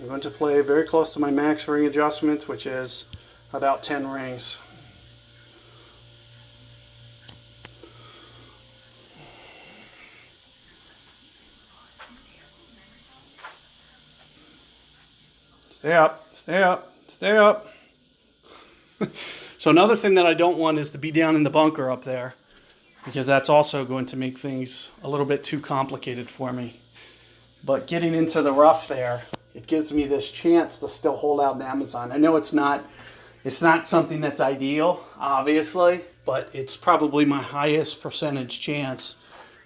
I'm going to play very close to my max ring adjustment, which is about 10 rings. Stay up, stay up, stay up. So another thing that I don't want is to be down in the bunker up there, because that's also going to make things a little bit too complicated for me. But getting into the rough there, it gives me this chance to still hold out an Amazon. I know it's not something that's ideal, obviously, but it's probably my highest percentage chance,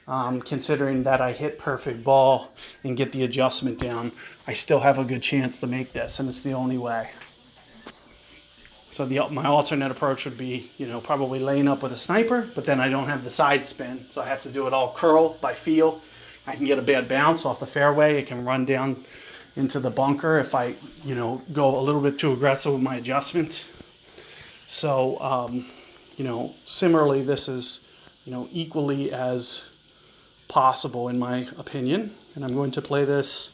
considering that I hit perfect ball and get the adjustment down. I still have a good chance to make this, and it's the only way. So my alternate approach would be, you know, probably laying up with a sniper, but then I don't have the side spin, so I have to do it all curl by feel. I can get a bad bounce off the fairway. It can run down into the bunker if I, you know, go a little bit too aggressive with my adjustment. So, you know, similarly, this is, you know, equally as possible in my opinion. And I'm going to play this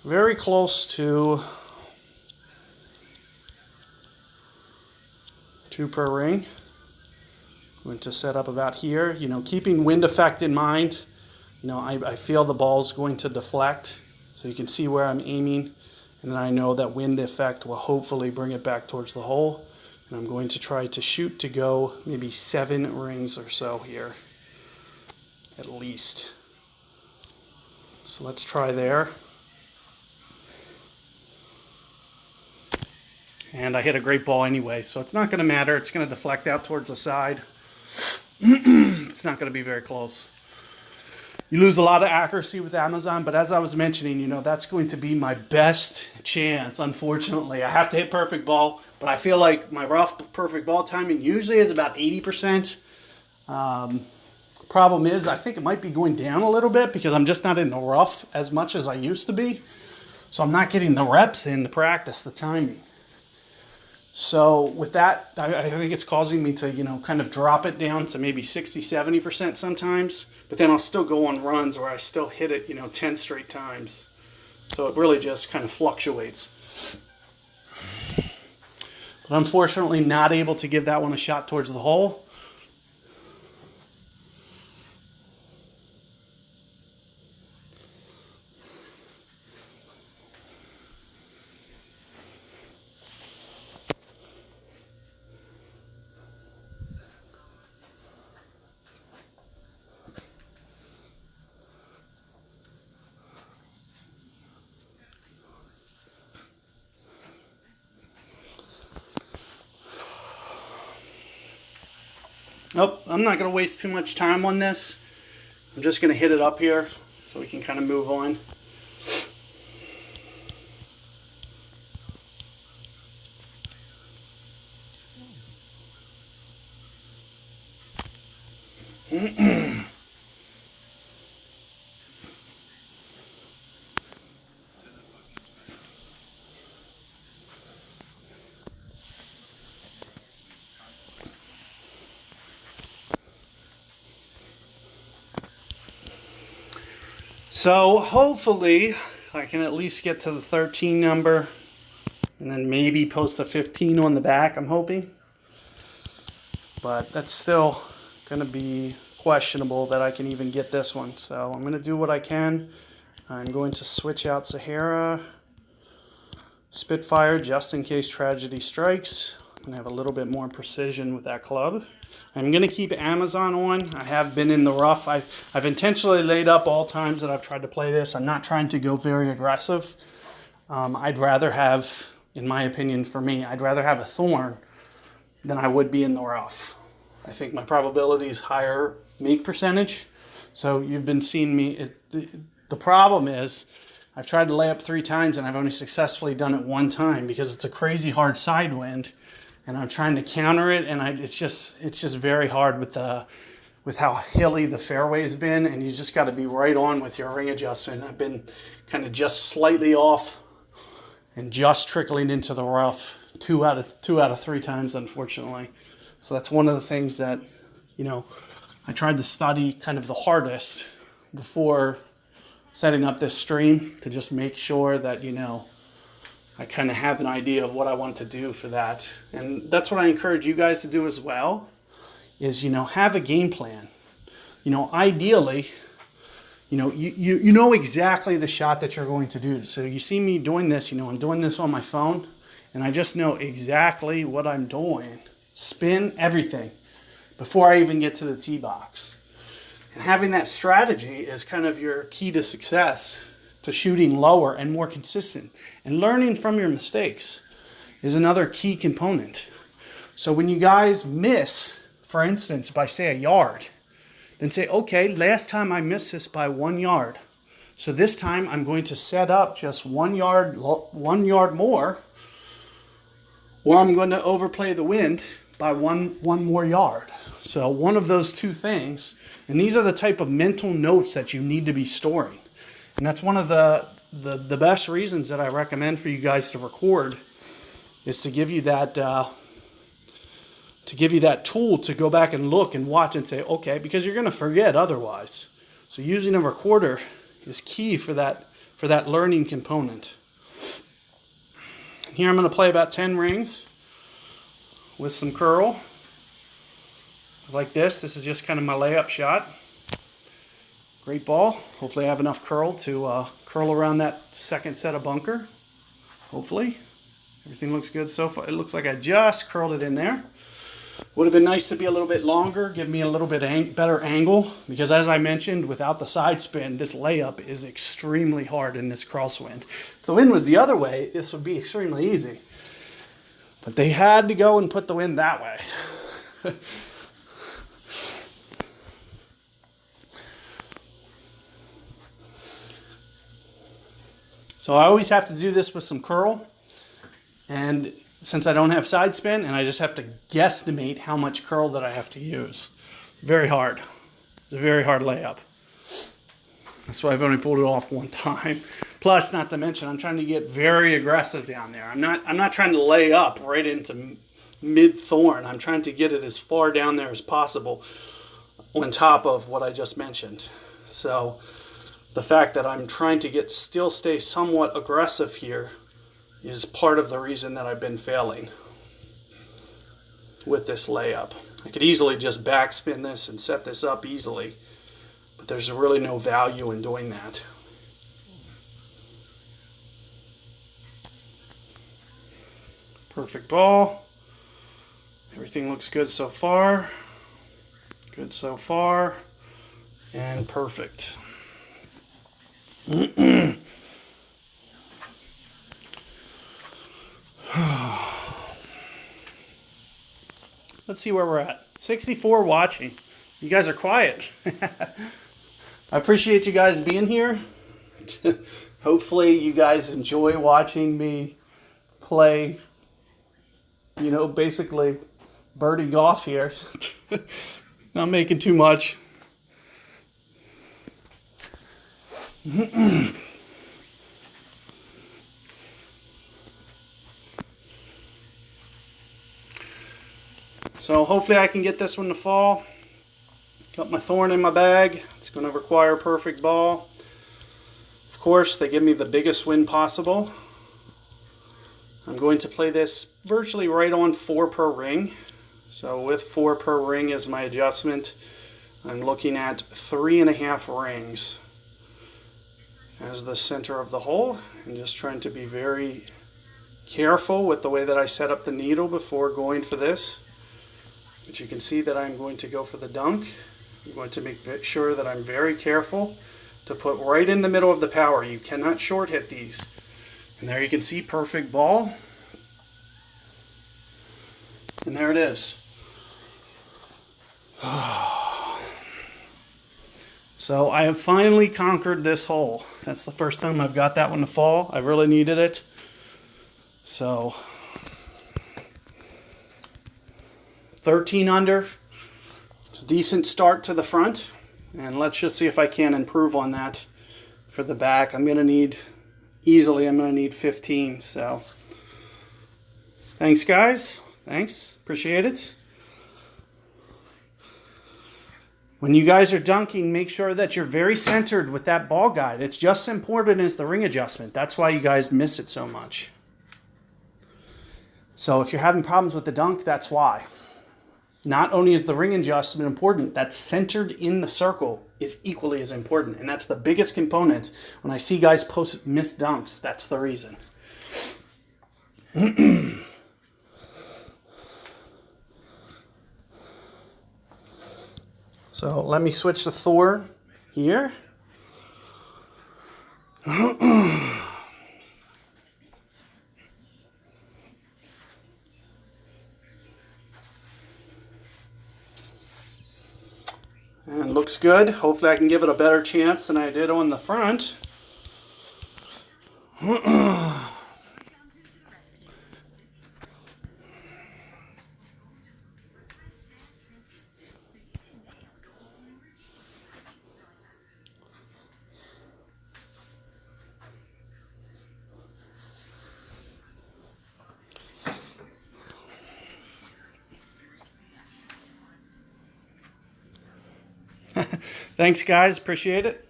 very close to 2 per ring. I'm going to set up about here, you know, keeping wind effect in mind. You know, I feel the ball's going to deflect, so you can see where I'm aiming, and then I know that wind effect will hopefully bring it back towards the hole. And I'm going to try to shoot to go maybe 7 rings or so here, at least. So let's try there. And I hit a great ball anyway, so it's not going to matter. It's going to deflect out towards the side. It's not going to be very close. You lose a lot of accuracy with Amazon, but as I was mentioning, you know, that's going to be my best chance, unfortunately. I have to hit perfect ball, but I feel like my rough perfect ball timing usually is about 80%. Problem is, I think it might be going down a little bit because I'm just not in the rough as much as I used to be. So I'm not getting the reps in to practice the timing. So with that, I think it's causing me to, you know, kind of drop it down to maybe 60, 70% sometimes. But then I'll still go on runs where I still hit it, you know, 10 straight times. So it really just kind of fluctuates. But unfortunately not able to give that one a shot towards the hole. Nope, I'm not going to waste too much time on this. I'm just going to hit it up here so we can kind of move on. So hopefully I can at least get to the 13 number and then maybe post a 15 on the back, I'm hoping. But that's still going to be questionable that I can even get this one. So I'm going to do what I can. I'm going to switch out Sahara Spitfire just in case tragedy strikes. I'm going to have a little bit more precision with that club. I'm going to keep Amazon on. I have been in the rough. I've intentionally laid up all times that I've tried to play this. I'm not trying to go very aggressive. I'd rather have, in my opinion for me, I'd rather have a thorn than I would be in the rough. I think my probability is higher make percentage. So you've been seeing me. The problem is I've tried to lay up 3 times and I've only successfully done it 1 time because it's a crazy hard side wind. And I'm trying to counter it, and it's just very hard with how hilly the fairway's been, and you just got to be right on with your ring adjustment. I've been kind of just slightly off and just trickling into the rough 2 out of 3 times, unfortunately. So that's one of the things that, you know, I tried to study kind of the hardest before setting up this stream to just make sure that, you know, I kind of have an idea of what I want to do for that. And that's what I encourage you guys to do as well, is, you know, have a game plan. You know, ideally, you know, you know exactly the shot that you're going to do. So you see me doing this, you know, I'm doing this on my phone, and I just know exactly what I'm doing. Spin everything before I even get to the tee box. And having that strategy is kind of your key to success, to shooting lower and more consistent. And learning from your mistakes is another key component. So when you guys miss, for instance, by say a yard, then say, okay, last time I missed this by 1 yard. So this time I'm going to set up just 1 yard more, or I'm going to overplay the wind by one more yard. So one of those 2 things, and these are the type of mental notes that you need to be storing. And that's one of the best reasons that I recommend for you guys to record, is to give you that tool to go back and look and watch and say, okay, because you're going to forget otherwise. So using a recorder is key for that learning component. Here I'm going to play about 10 rings with some curl like this. This is just kind of my layup shot. Great ball. Hopefully I have enough curl to curl around that second set of bunker. Hopefully. Everything looks good so far. It looks like I just curled it in there. Would have been nice to be a little bit longer, give me a little bit better angle, because as I mentioned, without the side spin, this layup is extremely hard in this crosswind. If the wind was the other way, this would be extremely easy. But they had to go and put the wind that way. So I always have to do this with some curl. And since I don't have side spin, and I just have to guesstimate how much curl that I have to use. Very hard. It's a very hard layup. That's why I've only pulled it off one time. Plus, not to mention, I'm trying to get very aggressive down there. I'm not trying to lay up right into mid-thorn. I'm trying to get it as far down there as possible on top of what I just mentioned. So the fact that I'm trying to still stay somewhat aggressive here is part of the reason that I've been failing with this layup. I could easily just backspin this and set this up easily, but there's really no value in doing that. Perfect ball. Everything looks good so far. Good so far. And perfect. Let's see where we're at. 64 watching. You guys are quiet. I appreciate you guys being here. Hopefully you guys enjoy watching me play, you know, basically birdie golf here. Not making too much. So hopefully I can get this one to fall. Got my thorn in my bag. It's going to require a perfect ball. Of course, they give me the biggest win possible. I'm going to play this virtually right on 4 per ring. So with 4 per ring as my adjustment, I'm looking at 3.5 rings as the center of the hole, and just trying to be very careful with the way that I set up the needle before going for this. But you can see that I'm going to go for the dunk. I'm going to make sure that I'm very careful to put right in the middle of the power. You cannot short hit these. And there you can see perfect ball. And there it is. So I have finally conquered this hole. That's the first time I've got that one to fall. I really needed it. So 13 under. It's a decent start to the front. And let's just see if I can improve on that for the back. I'm going to need 15. So thanks, guys. Thanks. Appreciate it. When you guys are dunking, make sure that you're very centered with that ball guide. It's just as important as the ring adjustment. That's why you guys miss it so much. So if you're having problems with the dunk, that's why. Not only is the ring adjustment important, that's centered in the circle is equally as important. And that's the biggest component. When I see guys post missed dunks, that's the reason. So let me switch to Thor here. And looks good. Hopefully I can give it a better chance than I did on the front. Thanks, guys. Appreciate it.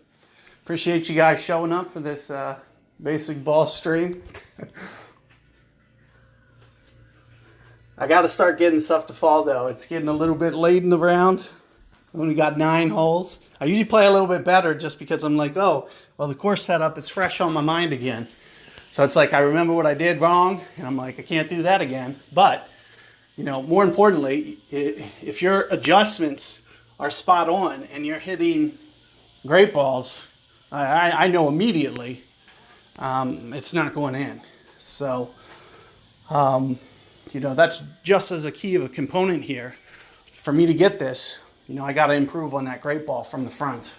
Appreciate you guys showing up for this basic ball stream. I got to start getting stuff to fall, though. It's getting a little bit late in the round. I only got 9 holes. I usually play a little bit better just because I'm like, oh, well, the course setup, it's fresh on my mind again. So it's like I remember what I did wrong, and I'm like, I can't do that again. But, you know, more importantly, if your adjustments are spot on and you're hitting great balls, I know immediately it's not going in. So, you know, that's just as a key of a component here. For me to get this, you know, I got to improve on that great ball from the front.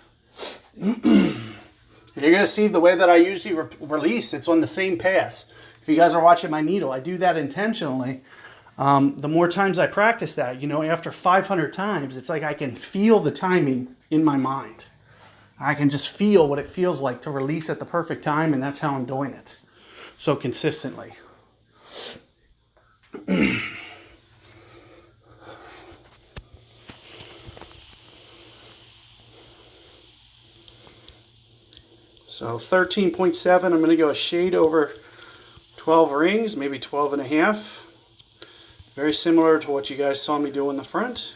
And You're going to see the way that I usually release, it's on the same pass. If you guys are watching my needle, I do that intentionally. The more times I practice that, after 500 times, it's like I can feel the timing in my mind. I can just feel what it feels like to release at the perfect time, and that's how I'm doing it so consistently. So 13.7, I'm going to go a shade over 12 rings, maybe 12 and a half. Very similar to what you guys saw me do in the front.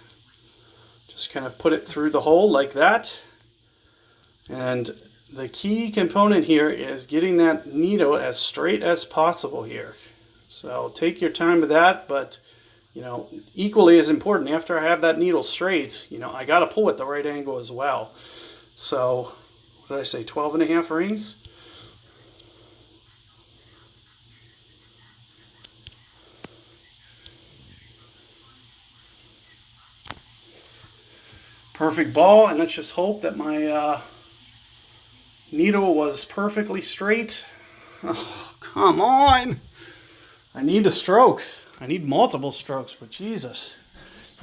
Just kind of put it through the hole like that. And the key component here is getting that needle as straight as possible here. So take your time with that, but equally as important, after I have that needle straight, I got to pull it the right angle as well. So what did I say, 12 and a half rings? Perfect ball, and let's just hope that my needle was perfectly straight. Oh, come on. I need a stroke. I need multiple strokes, but Jesus.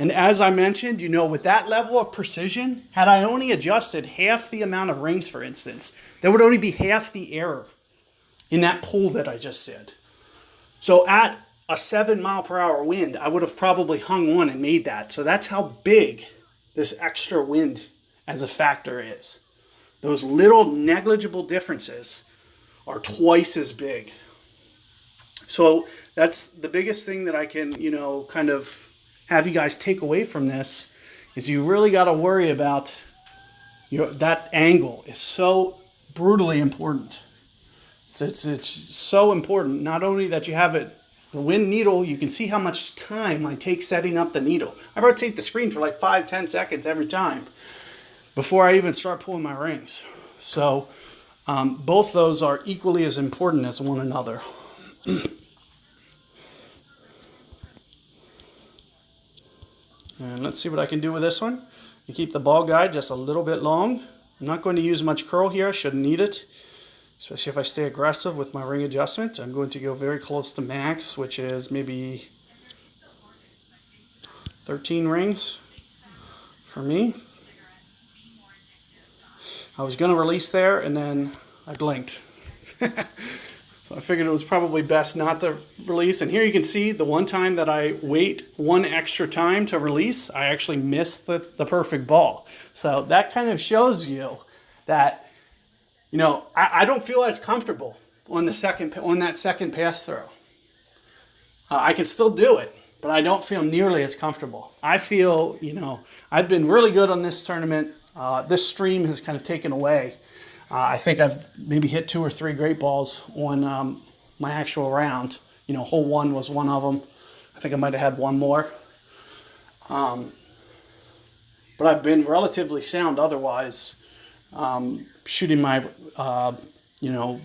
And as I mentioned, with that level of precision, had I only adjusted half the amount of rings, for instance, there would only be half the error in that pull that I just did. So at a 7-mile-per-hour wind, I would have probably hung on and made that. So that's how big this extra wind as a factor is. Those little negligible differences are twice as big. So that's the biggest thing that I can, kind of have you guys take away from this is you really got to worry about that angle is so brutally important. It's so important, not only that you have it, the wind needle, you can see how much time I take setting up the needle. I rotate the screen for like 5-10 seconds every time before I even start pulling my rings. So both those are equally as important as one another. And let's see what I can do with this one. You keep the ball guide just a little bit long. I'm not going to use much curl here. I shouldn't need it, especially if I stay aggressive with my ring adjustment. I'm going to go very close to max, which is maybe 13 rings for me. I was going to release there, and then I blinked. So I figured it was probably best not to release. And here you can see the one time that I wait one extra time to release, I actually missed the perfect ball. So that kind of shows you that, I don't feel as comfortable on that second pass throw. I can still do it, but I don't feel nearly as comfortable. I feel, I've been really good on this tournament. This stream has kind of taken away. I think I've maybe hit 2 or 3 great balls on my actual round. Hole 1 was one of them. I think I might have had one more. But I've been relatively sound otherwise. Shooting my,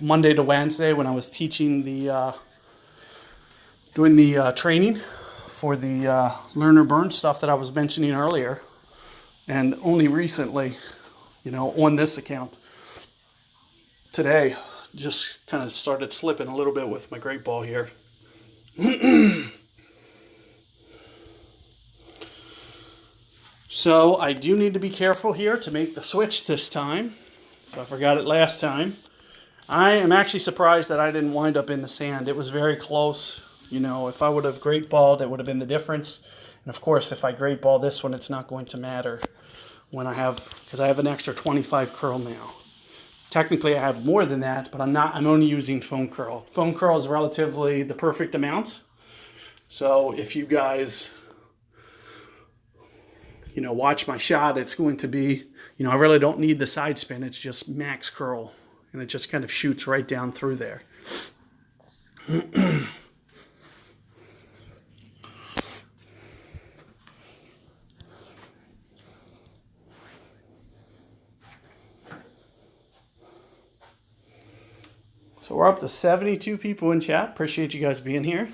Monday to Wednesday when I was teaching doing the training for the learner burn stuff that I was mentioning earlier. And only recently, on this account. Today, just kind of started slipping a little bit with my great ball here. So I do need to be careful here to make the switch this time. So I forgot it last time. I am actually surprised that I didn't wind up in the sand. It was very close. If I would have great balled, it would have been the difference. And of course, if I great ball this one, it's not going to matter because I have an extra 25 curl now. Technically, I have more than that, but I'm only using foam curl. Foam curl is relatively the perfect amount. So if you guys, watch my shot, it's going to be, I really don't need the side spin. It's just max curl, and it just kind of shoots right down through there. So we're up to 72 people in chat. Appreciate you guys being here.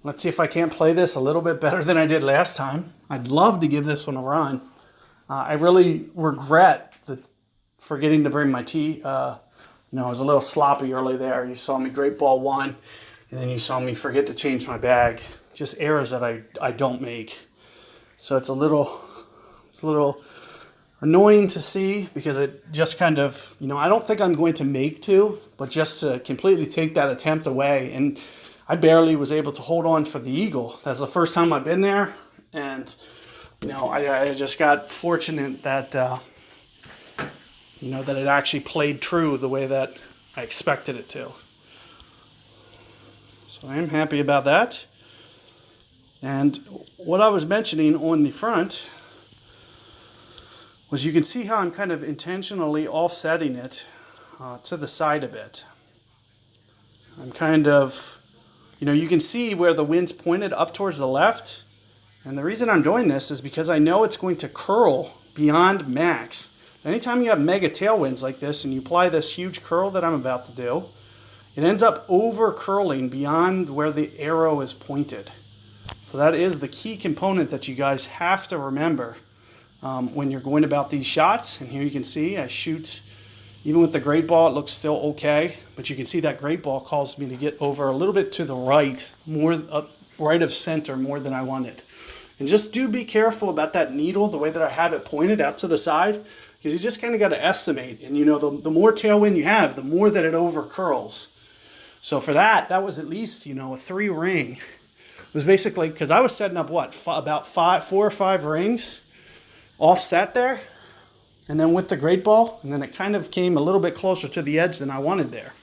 Let's see if I can't play this a little bit better than I did last time. I'd love to give this one a run. I really regret forgetting to bring my tee. I was a little sloppy early there. You saw me great ball one, and then you saw me forget to change my bag. Just errors that I don't make. So it's a little annoying to see, because it just kind of, I don't think I'm going to make two, but just to completely take that attempt away. And I barely was able to hold on for the eagle. That's the first time I've been there. And, I just got fortunate that, that it actually played true the way that I expected it to. So I am happy about that. And what I was mentioning on the front was, you can see how I'm kind of intentionally offsetting it to the side a bit. I'm kind of, you can see where the wind's pointed up towards the left. And the reason I'm doing this is because I know it's going to curl beyond max. Anytime you have mega tailwinds like this and you apply this huge curl that I'm about to do, it ends up over curling beyond where the arrow is pointed. So that is the key component that you guys have to remember when you're going about these shots. And here you can see I shoot, even with the great ball, it looks still okay, but you can see that great ball caused me to get over a little bit to the right, more right of center, more than I wanted. And just do be careful about that needle, the way that I have it pointed out to the side, because you just kind of got to estimate. And the more tailwind you have, the more that it over curls. So for that was at least, a 3 ring. It was basically, because I was setting up about 4 or 5 rings offset there, and then with the great ball, and then it kind of came a little bit closer to the edge than I wanted there.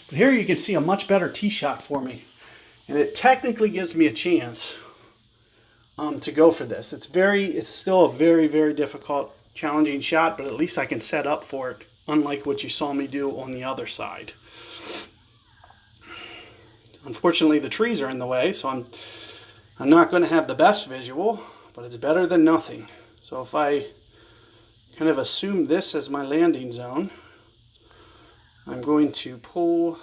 But here you can see a much better tee shot for me, and it technically gives me a chance to go for this. It's still a very, very difficult, challenging shot, but at least I can set up for it, unlike what you saw me do on the other side. Unfortunately, the trees are in the way, so I'm not going to have the best visual, but it's better than nothing. So if I kind of assume this as my landing zone, I'm going to pull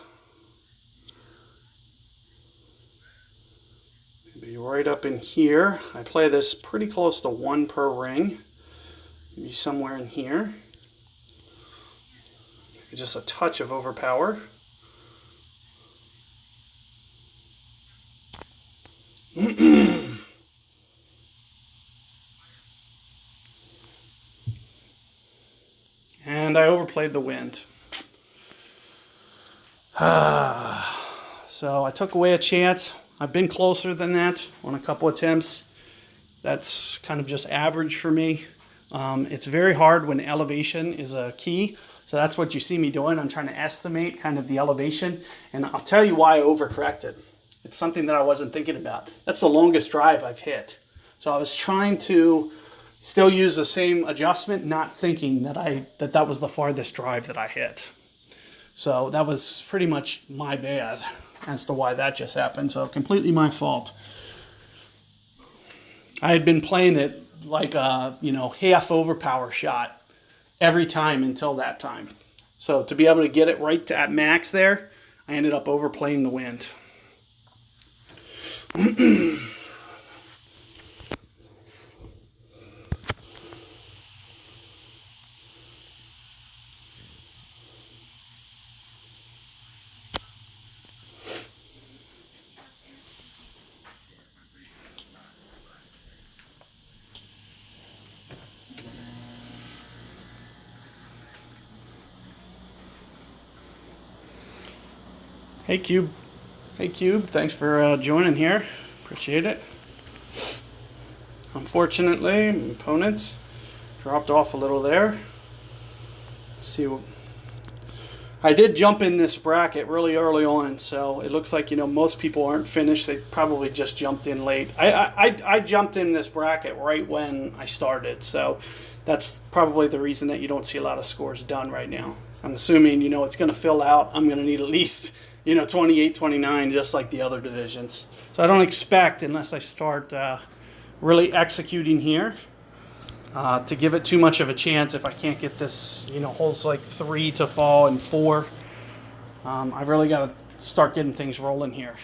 maybe right up in here. I play this pretty close to 1 per ring, maybe somewhere in here. Just a touch of overpower. And I overplayed the wind. So I took away a chance. I've been closer than that on a couple attempts. That's kind of just average for me. It's very hard when elevation is a key. So that's what you see me doing. I'm trying to estimate kind of the elevation. And I'll tell you why I overcorrected. It's something that I wasn't thinking about. That's the longest drive I've hit. So I was trying to still use the same adjustment, not thinking that was the farthest drive that I hit. So that was pretty much my bad as to why that just happened. So completely my fault. I had been playing it like a half overpower shot every time until that time. So to be able to get it right at max there, I ended up overplaying the wind. Hey Cube. Hey Cube, thanks for joining here. Appreciate it. Unfortunately, my opponents dropped off a little there. Let's see. I did jump in this bracket really early on, so it looks like most people aren't finished. They probably just jumped in late. I jumped in this bracket right when I started, so that's probably the reason that you don't see a lot of scores done right now. I'm assuming it's going to fill out. I'm going to need at least 28, 29, just like the other divisions. So I don't expect, unless I start really executing here, to give it too much of a chance if I can't get this, holes like 3 to fall and 4. I've really got to start getting things rolling here.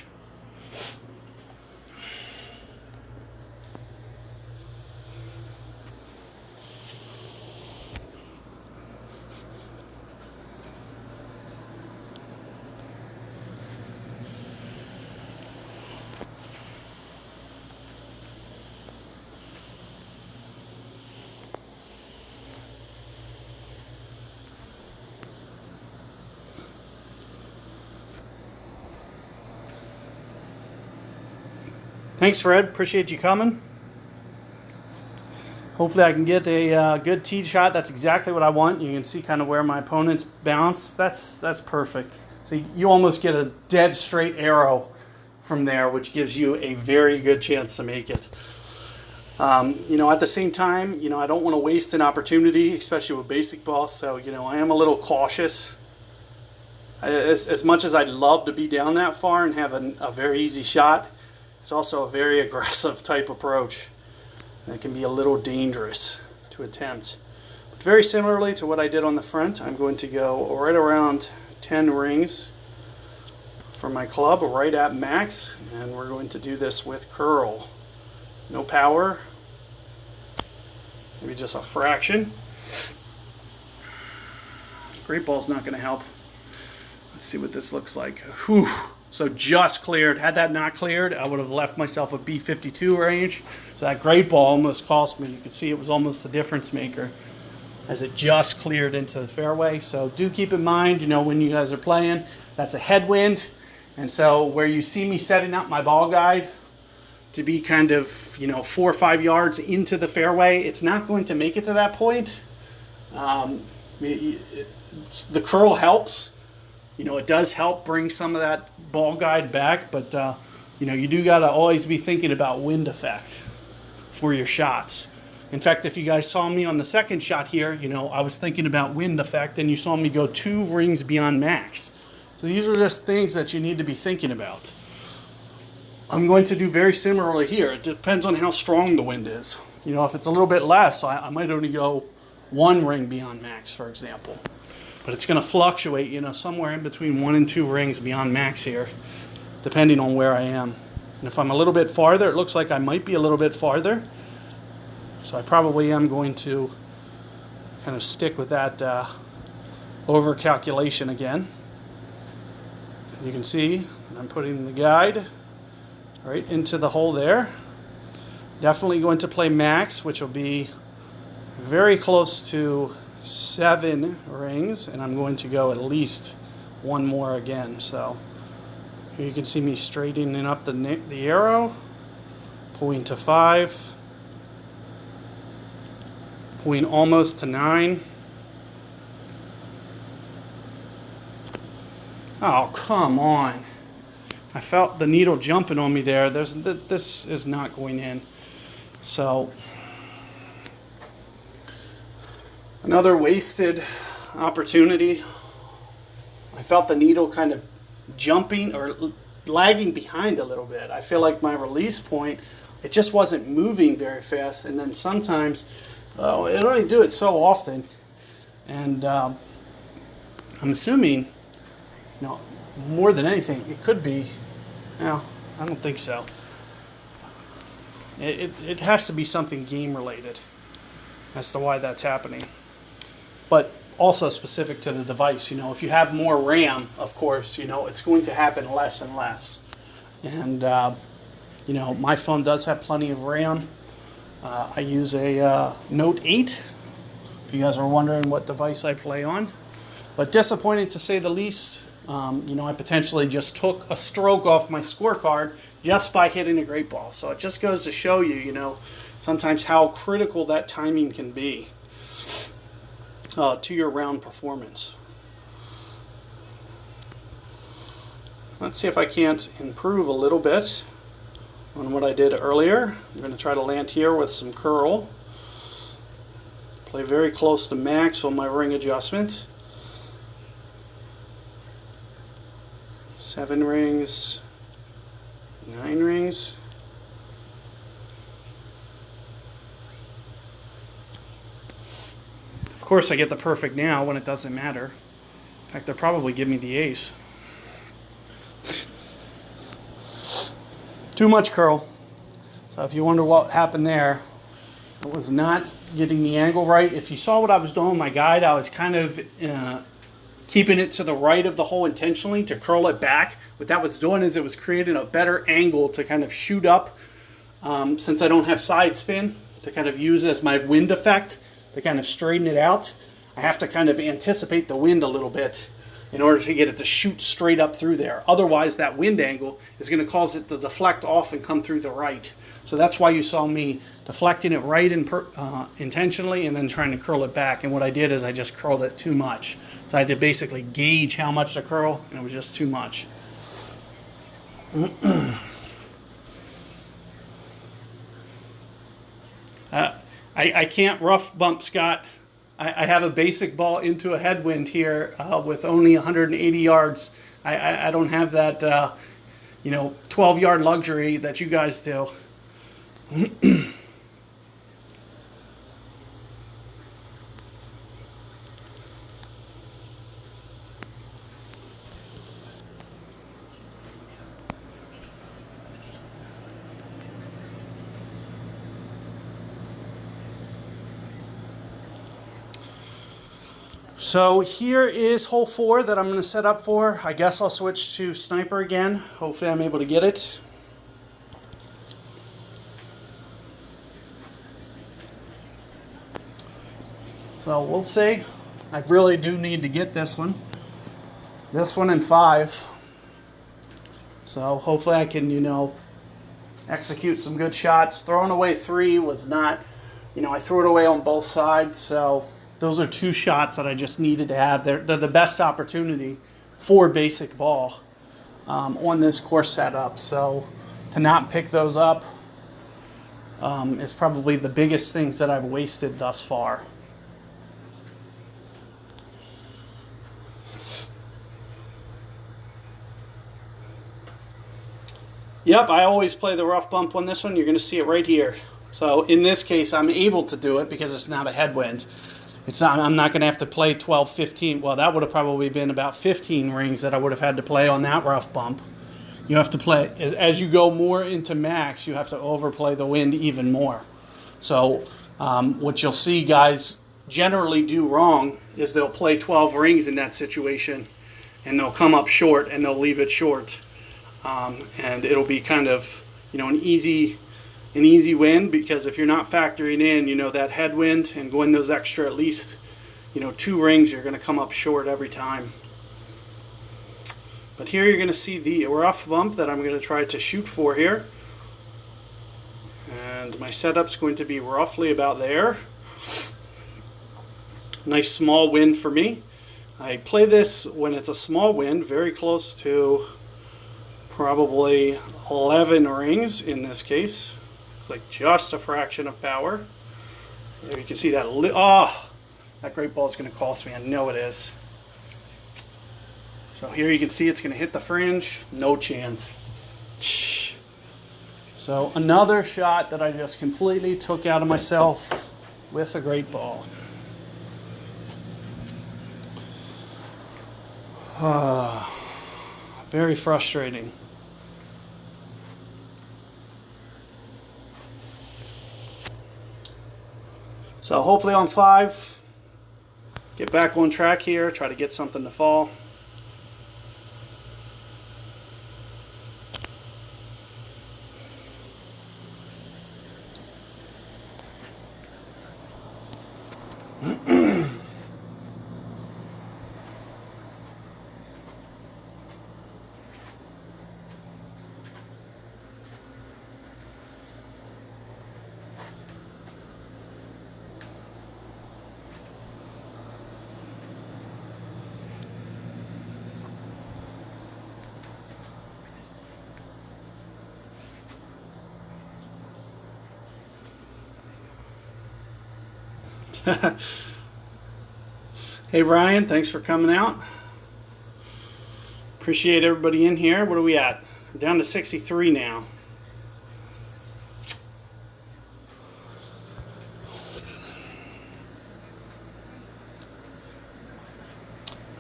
Thanks, Fred. Appreciate you coming. Hopefully I can get a good tee shot. That's exactly what I want. You can see kind of where my opponents bounce. That's perfect. So you almost get a dead straight arrow from there, which gives you a very good chance to make it. At the same time, I don't want to waste an opportunity, especially with basic balls. So, I am a little cautious. As much as I'd love to be down that far and have a very easy shot, it's also a very aggressive type approach. That can be a little dangerous to attempt. But very similarly to what I did on the front, I'm going to go right around 10 rings for my club, right at max, and we're going to do this with curl. No power, maybe just a fraction. Great ball's not going to help. Let's see what this looks like. Whew. So just cleared. Had that not cleared, I would have left myself a B52 range. So that great ball almost cost me. You can see it was almost the difference maker as it just cleared into the fairway. So do keep in mind, when you guys are playing, that's a headwind. And so where you see me setting up my ball guide to be kind of, 4 or 5 yards into the fairway, it's not going to make it to that point. The curl helps. It does help bring some of that ball guide back, but, you do got to always be thinking about wind effect for your shots. In fact, if you guys saw me on the second shot here, I was thinking about wind effect, and you saw me go 2 rings beyond max. So these are just things that you need to be thinking about. I'm going to do very similarly here. It depends on how strong the wind is. If it's a little bit less, I might only go 1 ring beyond max, for example. But it's going to fluctuate, somewhere in between 1 and 2 rings beyond max here, depending on where I am. And if I'm a little bit farther, it looks like I might be a little bit farther. So I probably am going to kind of stick with that over calculation again. You can see I'm putting the guide right into the hole there. Definitely going to play max, which will be very close to 7 rings, and I'm going to go at least 1 more again. So here you can see me straightening up the arrow, pulling to 5, pulling almost to 9. Oh, come on. I felt the needle jumping on me there. This is not going in. So another wasted opportunity. I felt the needle kind of jumping or lagging behind a little bit. I feel like my release point, it just wasn't moving very fast. And then sometimes, it only do it so often. And I'm assuming, more than anything, it could be, I don't think so. It has to be something game related as to why that's happening. But also specific to the device, if you have more RAM, of course, it's going to happen less and less. And, my phone does have plenty of RAM. I use a Note 8, if you guys are wondering what device I play on. But disappointing to say the least. I potentially just took a stroke off my scorecard just by hitting a great ball. So it just goes to show you, sometimes how critical that timing can be to your round performance. Let's see if I can't improve a little bit on what I did earlier. I'm going to try to land here with some curl. Play very close to max on my ring adjustment. 7 rings, 9 rings. Of course I get the perfect now when it doesn't matter. In fact, they'll probably give me the ace. Too much curl. So if you wonder what happened there, I was not getting the angle right. If you saw what I was doing with my guide, I was kind of keeping it to the right of the hole intentionally to curl it back. What that was doing is it was creating a better angle to kind of shoot up. Since I don't have side spin to kind of use as my wind effect to kind of straighten it out, I have to kind of anticipate the wind a little bit in order to get it to shoot straight up through there. Otherwise, that wind angle is going to cause it to deflect off and come through the right. So that's why you saw me deflecting it right intentionally and then trying to curl it back. And what I did is I just curled it too much. So I had to basically gauge how much to curl, and it was just too much. I can't rough bump, Scott. I have a basic ball into a headwind here with only 180 yards. I don't have that, 12-yard luxury that you guys do. So here is hole 4 that I'm going to set up for. I guess I'll switch to sniper again. Hopefully I'm able to get it. So we'll see. I really do need to get this one. This one in 5. So hopefully I can, execute some good shots. Throwing away 3 was not, I threw it away on both sides. So those are 2 shots that I just needed to have. They're the best opportunity for basic ball on this course setup. So to not pick those up is probably the biggest things that I've wasted thus far. Yep, I always play the rough bump on this one. You're going to see it right here. So in this case, I'm able to do it because it's not a headwind. I'm not going to have to play 12, 15. Well, that would have probably been about 15 rings that I would have had to play on that rough bump. You have to play, as you go more into max, you have to overplay the wind even more. So what you'll see guys generally do wrong is they'll play 12 rings in that situation, and they'll come up short and they'll leave it short. And it'll be kind of, an easy win, because if you're not factoring in, that headwind and going those extra at least, 2 rings, you're going to come up short every time. But here you're going to see the rough bump that I'm going to try to shoot for here. And my setup's going to be roughly about there. Nice small wind for me. I play this when it's a small wind, very close to probably 11 rings in this case. It's like just a fraction of power. There you can see that. That great ball is going to cost me. I know it is. So here you can see it's going to hit the fringe. No chance. So another shot that I just completely took out of myself with a great ball. Very frustrating. So hopefully on 5, get back on track here, try to get something to fall. Hey Ryan, thanks for coming out. Appreciate everybody in here. What are we at? We're down to 63 now.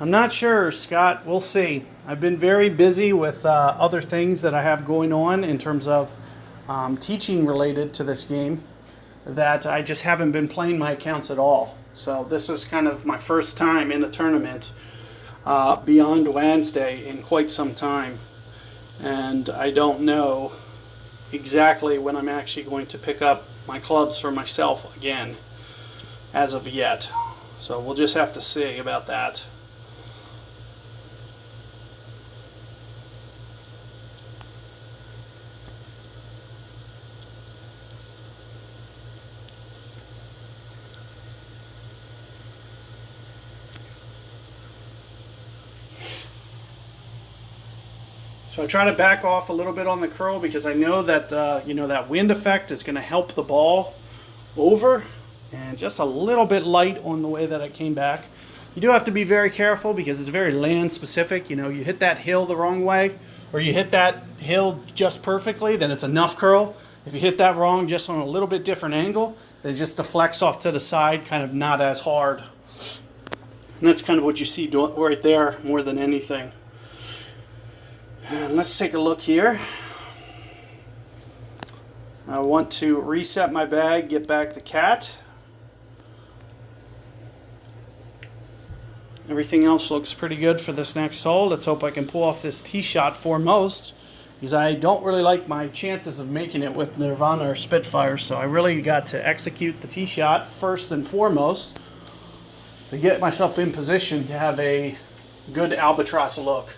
I'm not sure, Scott. We'll see. I've been very busy with other things that I have going on in terms of teaching related to this game, that I just haven't been playing my accounts at all. So this is kind of my first time in a tournament beyond Wednesday in quite some time. And I don't know exactly when I'm actually going to pick up my clubs for myself again as of yet. So we'll just have to see about that. So I try to back off a little bit on the curl because I know that you know, that wind effect is going to help the ball over, and just a little bit light on the way that I came back. You do have to be very careful because it's very land specific. You know, you hit that hill the wrong way, or you hit that hill just perfectly, then it's enough curl. If you hit that wrong just on a little bit different angle, it just deflects off to the side, kind of not as hard. And that's kind of what you see right there more than anything. And let's take a look here. I want to reset my bag, get back to cat. Everything else looks pretty good for this next hole. Let's hope I can pull off this tee shot foremost, because I don't really like my chances of making it with Nirvana or Spitfire, so I really got to execute the tee shot first and foremost to get myself in position to have a good albatross look.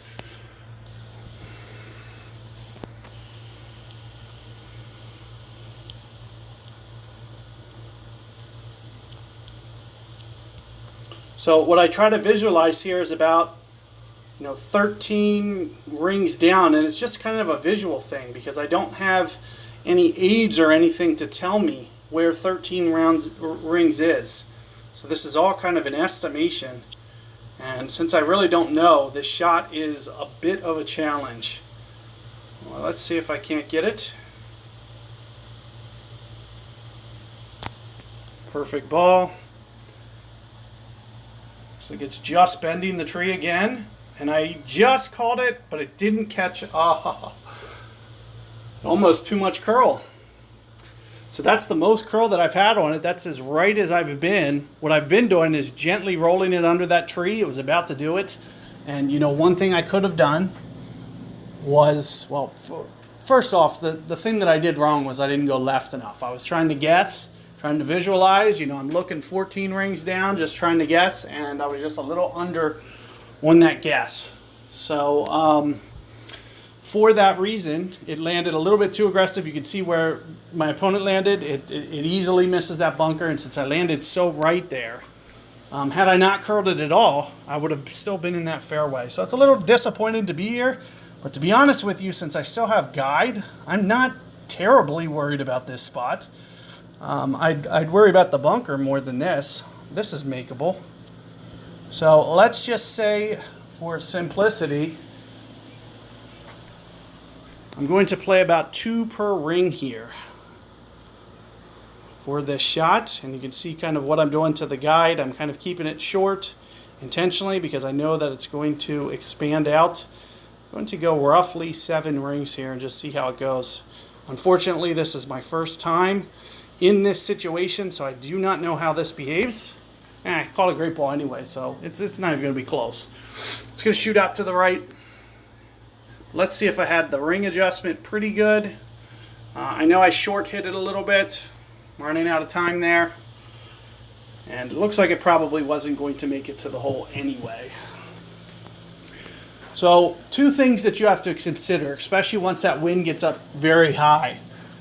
So what I try to visualize here is about, you know, 13 rings down, and it's just kind of a visual thing because I don't have any aids or anything to tell me where 13 rings is. So this is all kind of an estimation, and since I really don't know, this shot is a bit of a challenge. Well, let's see if I can't get it. Perfect ball. So it's just bending the tree again, and I just called it, but it didn't catch. Almost too much curl. So that's the most curl that I've had on it. That's as right as I've been. What I've been doing is gently rolling it under that tree. It was about to do it, and you know, one thing I could have done was, well, first off, the thing that I did wrong was I didn't go left enough. I was trying to guess, trying to visualize, you know, I'm looking 14 rings down, just trying to guess, and I was just a little under on that guess. So for that reason, it landed a little bit too aggressive. You can see where my opponent landed. It easily misses that bunker, and since I landed so right there, had I not curled it at all, I would have still been in that fairway. So it's a little disappointing to be here, but to be honest with you, since I still have guide, I'm not terribly worried about this spot. I'd worry about the bunker more than this. This is makeable. So let's just say, for simplicity, I'm going to play about 2 per ring here for this shot. And you can see kind of what I'm doing to the guide. I'm kind of keeping it short intentionally because I know that it's going to expand out. I'm going to go roughly 7 rings here and just see how it goes. Unfortunately, this is my first time in this situation, so I do not know how this behaves. I called a great ball anyway, so it's not even going to be close. It's going to shoot out to the right. Let's see if I had the ring adjustment pretty good. I know I short hit it a little bit. I'm running out of time there. And it looks like it probably wasn't going to make it to the hole anyway. So 2 things that you have to consider, especially once that wind gets up very high.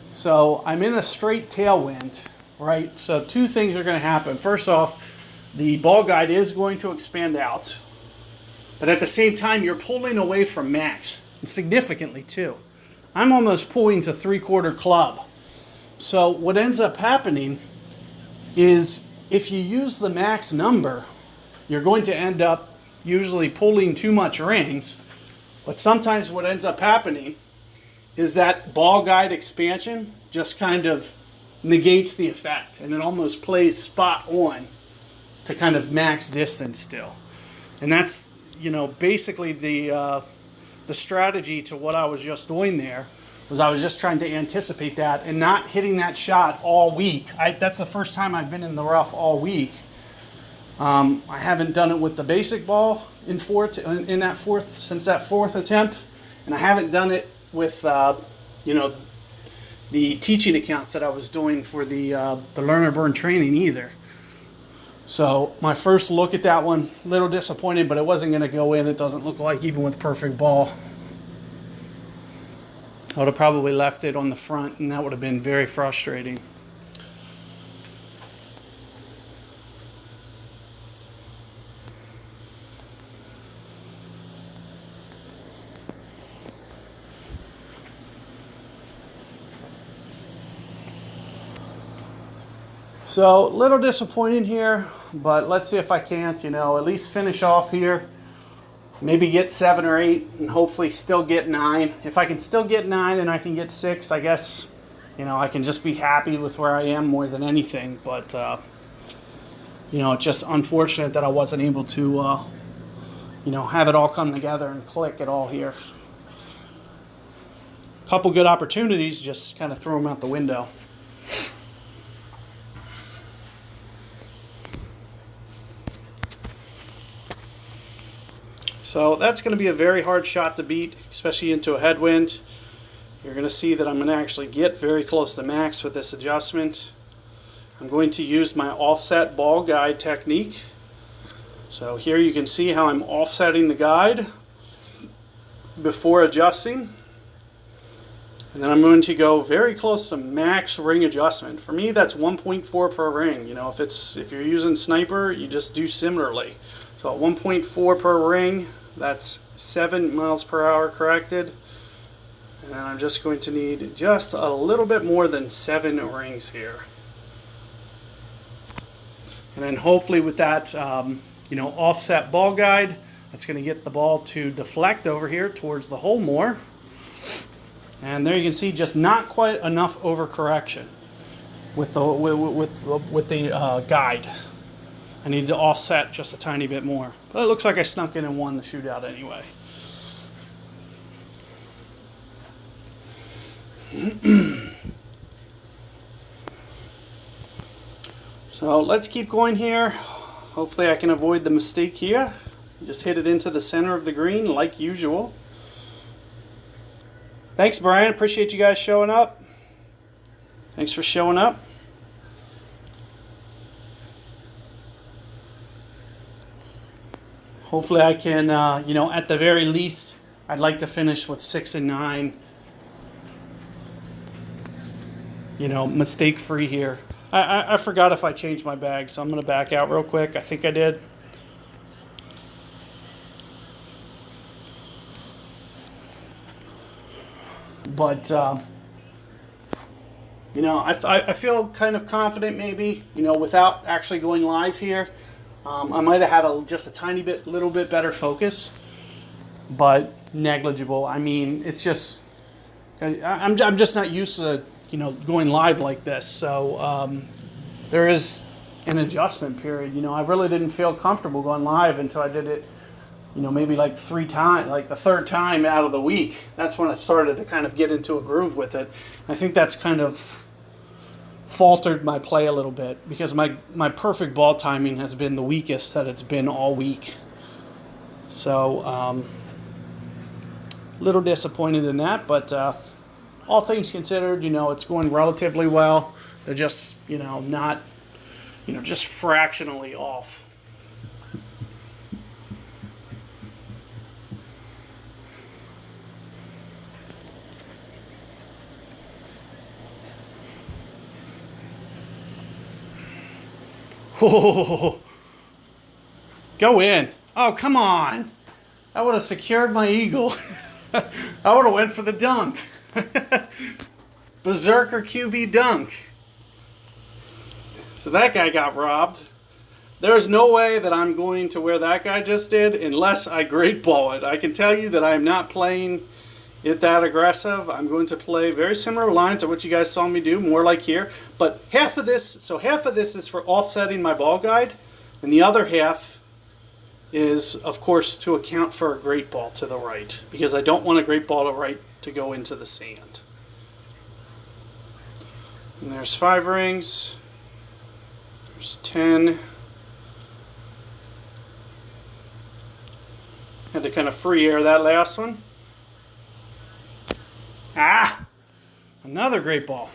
So I'm in a straight tailwind, right? So 2 things are going to happen. First off, the ball guide is going to expand out, but at the same time, you're pulling away from max, and significantly too. I'm almost pulling to 3/4 club. So what ends up happening is if you use the max number, you're going to end up usually pulling too much rings, but sometimes what ends up happening is that ball guide expansion just kind of negates the effect, and it almost plays spot on to kind of max distance still. And that's, you know, basically the strategy to what I was just doing there, was I was just trying to anticipate that and not hitting that shot all week. That's the first time I've been in the rough all week. I haven't done it with the basic ball since that fourth attempt, and I haven't done it with you know, the teaching accounts that I was doing for the learner burn training either. So my first look at that one, a little disappointed, but it wasn't going to go in. It doesn't look like, even with perfect ball. I would have probably left it on the front, and that would have been very frustrating. So a little disappointing here, but let's see if I can't, you know, at least finish off here. Maybe get 7 or 8 and hopefully still get 9. If I can still get 9 and I can get 6, I guess, you know, I can just be happy with where I am more than anything. But, you know, it's just unfortunate that I wasn't able to, you know, have it all come together and click it all here. A couple good opportunities, just kind of throw them out the window. So that's going to be a very hard shot to beat, especially into a headwind. You're going to see that I'm going to actually get very close to max with this adjustment. I'm going to use my offset ball guide technique. So here you can see how I'm offsetting the guide before adjusting. And then I'm going to go very close to max ring adjustment. For me, that's 1.4 per ring. You know, if you're using sniper, you just do similarly. So at 1.4 per ring, that's 7 miles per hour corrected. And I'm just going to need just a little bit more than 7 rings here. And then hopefully with that, you know, offset ball guide, that's going to get the ball to deflect over here towards the hole more. And there you can see just not quite enough overcorrection with the guide. I need to offset just a tiny bit more. But it looks like I snuck in and won the shootout anyway. So let's keep going here. Hopefully I can avoid the mistake here. Just hit it into the center of the green like usual. Thanks, Brian. Appreciate you guys showing up. Thanks for showing up. Hopefully I can, you know, at the very least, I'd like to finish with 6 and 9. You know, mistake-free here. I forgot if I changed my bag, so I'm going to back out real quick. I think I did. But, you know, I feel kind of confident maybe, you know, without actually going live here. I might have had just a tiny bit, little bit better focus, but negligible. I mean, it's just, I'm just not used to, you know, going live like this. So there is an adjustment period. You know, I really didn't feel comfortable going live until I did it, you know, maybe like 3 times, like the 3rd time out of the week. That's when I started to kind of get into a groove with it. I think that's kind of faltered my play a little bit because my perfect ball timing has been the weakest that it's been all week. So little disappointed in that, but all things considered, you know, it's going relatively well. They're just, you know, not, you know, just fractionally off. Oh, go in. Oh, come on. I would have secured my eagle. I would have went for the dunk. Berserker QB dunk. So that guy got robbed. There's no way that I'm going to where that guy just did unless I great ball it. I can tell you that I am not playing it that aggressive. I'm going to play very similar lines to what you guys saw me do, more like here. But half of this is for offsetting my ball guide, and the other half is, of course, to account for a great ball to the right, because I don't want a great ball to right to go into the sand. And there's 5 rings. There's 10. Had to kind of free air that last one. Ah! Another great ball.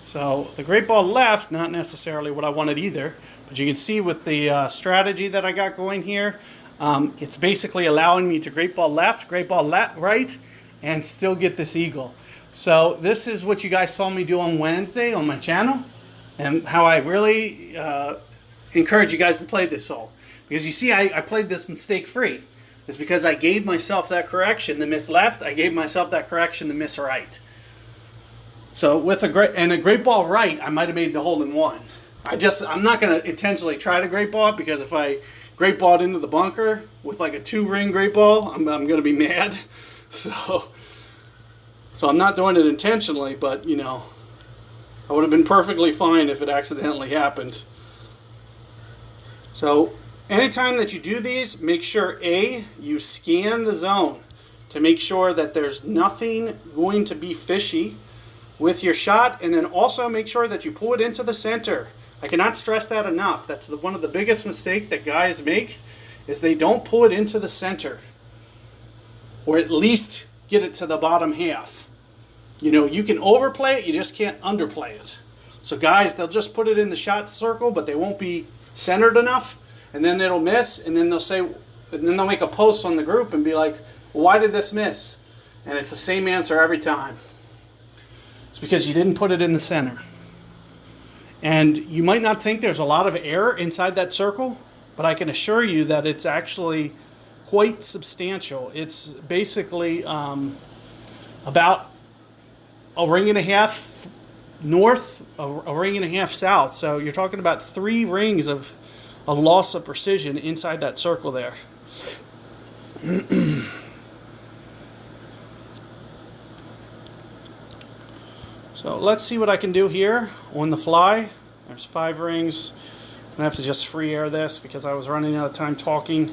So the great ball left, not necessarily what I wanted either, but you can see with the strategy that I got going here, it's basically allowing me to great ball left, right, and still get this eagle. So this is what you guys saw me do on Wednesday on my channel, and how I really encourage you guys to play this hole. Because you see, I played this mistake-free. It's because I gave myself that correction to miss left, I gave myself that correction to miss right. So with a great ball right, I might have made the hole in one. I'm not going to intentionally try to great ball it, because if I great ball it into the bunker with like a 2-ring great ball, I'm going to be mad. So I'm not doing it intentionally, but you know, I would have been perfectly fine if it accidentally happened. So anytime that you do these, make sure you scan the zone to make sure that there's nothing going to be fishy with your shot, and then also make sure that you pull it into the center. I cannot stress that enough. That's one of the biggest mistakes that guys make, is they don't pull it into the center, or at least get it to the bottom half. You know, you can overplay it, you just can't underplay it. So guys, they'll just put it in the shot circle, but they won't be centered enough, and then it'll miss, and then they'll make a post on the group and be like, well, why did this miss? And it's the same answer every time. It's because you didn't put it in the center. And you might not think there's a lot of air inside that circle, but I can assure you that it's actually quite substantial. It's basically about a ring and a half north, a ring and a half south. So you're talking about 3 rings of a loss of precision inside that circle there. So let's see what I can do here on the fly. There's 5 rings. I'm going to have to just free air this because I was running out of time talking.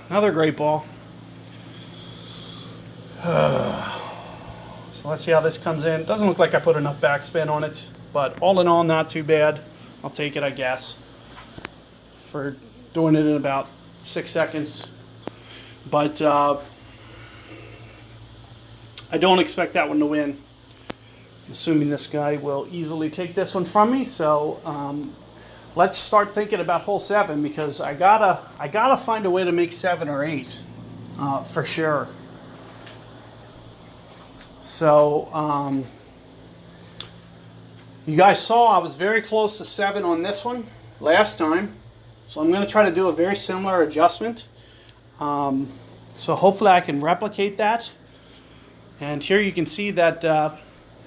Another great ball. So let's see how this comes in. Doesn't look like I put enough backspin on it, but all in all, not too bad. I'll take it, I guess, for doing it in about 6 seconds. But I don't expect that one to win. I'm assuming this guy will easily take this one from me. So let's start thinking about hole 7, because I gotta find a way to make 7 or 8 for sure. So you guys saw I was very close to 7 on this one last time. So I'm going to try to do a very similar adjustment. So hopefully I can replicate that. And here you can see that,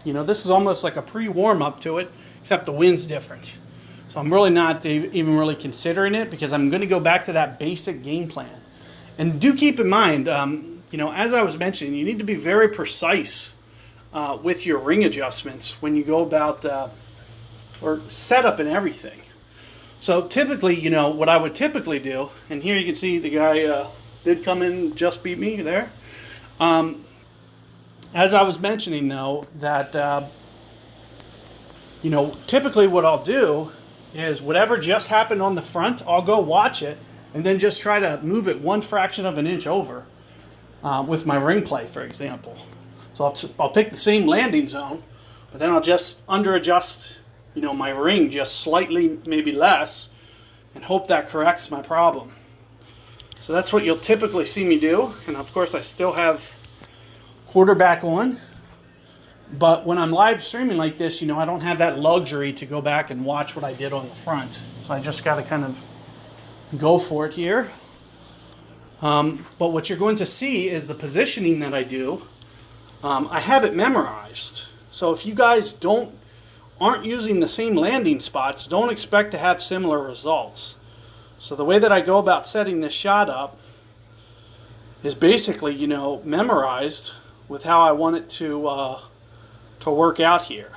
you know, this is almost like a pre-warm-up to it, except the wind's different. So I'm really not even really considering it, because I'm going to go back to that basic game plan. And do keep in mind, you know, as I was mentioning, you need to be very precise with your ring adjustments when you go about, or setup and everything. So typically, you know, what I would typically do, and here you can see the guy did come in, just beat me there. As I was mentioning, though, that, you know, typically what I'll do is whatever just happened on the front, I'll go watch it and then just try to move it 1 fraction of an inch over with my ring play, for example. So I'll pick the same landing zone, but then I'll just under-adjust, you know, my ring just slightly, maybe less, and hope that corrects my problem. So that's what you'll typically see me do. And of course, I still have quarterback on, but when I'm live streaming like this, you know, I don't have that luxury to go back and watch what I did on the front. So I just got to kind of go for it here. But what you're going to see is the positioning that I do. I have it memorized. So if you guys aren't using the same landing spots, don't expect to have similar results. So the way that I go about setting this shot up is basically, you know, memorized with how I want it to work out here.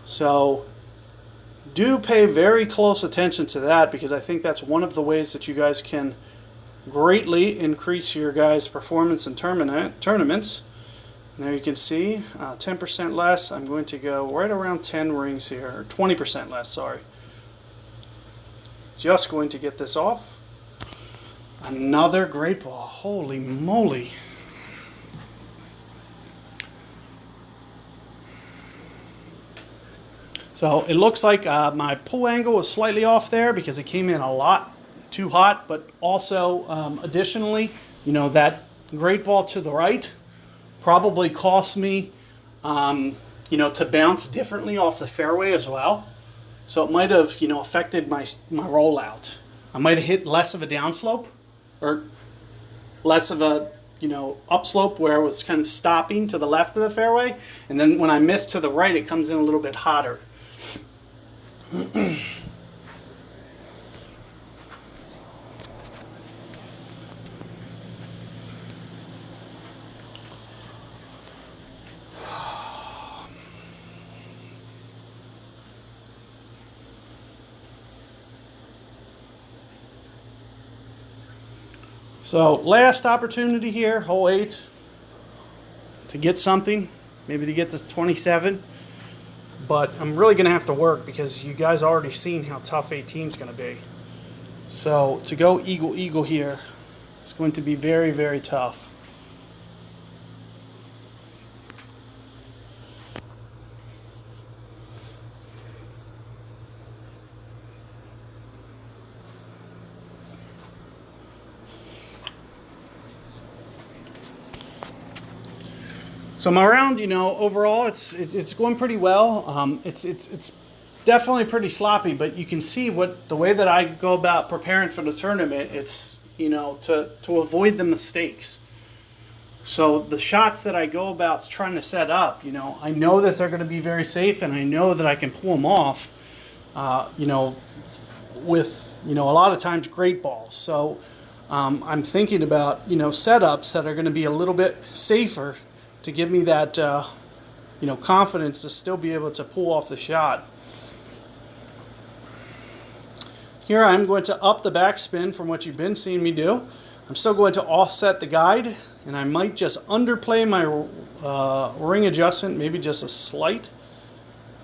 So do pay very close attention to that, because I think that's one of the ways that you guys can greatly increase your guys' performance in tournaments. And there you can see 10% less. I'm going to go right around 10 rings here, or 20% less, sorry. Just going to get this off. Another great ball. Holy moly. So it looks like my pull angle was slightly off there because it came in a lot too hot, but also additionally, you know, that great ball to the right probably cost me, you know, to bounce differently off the fairway as well. So it might have, you know, affected my rollout. I might have hit less of a downslope, or less of a upslope where it was kind of stopping to the left of the fairway. And then when I miss to the right, it comes in a little bit hotter. So last opportunity here, hole 8, to get something, maybe to get to 27. But I'm really going to have to work because you guys already seen how tough 18 is going to be. So to go eagle here, it's going to be very, very tough. So my round, overall, it's going pretty well. It's definitely pretty sloppy, but you can see the way that I go about preparing for the tournament. It's to avoid the mistakes. So the shots that I go about trying to set up, I know that they're going to be very safe, and I know that I can pull them off. With a lot of times great balls. So I'm thinking about setups that are going to be a little bit safer, to give me that, confidence to still be able to pull off the shot. Here I'm going to up the backspin from what you've been seeing me do. I'm still going to offset the guide, and I might just underplay my ring adjustment, maybe just a slight.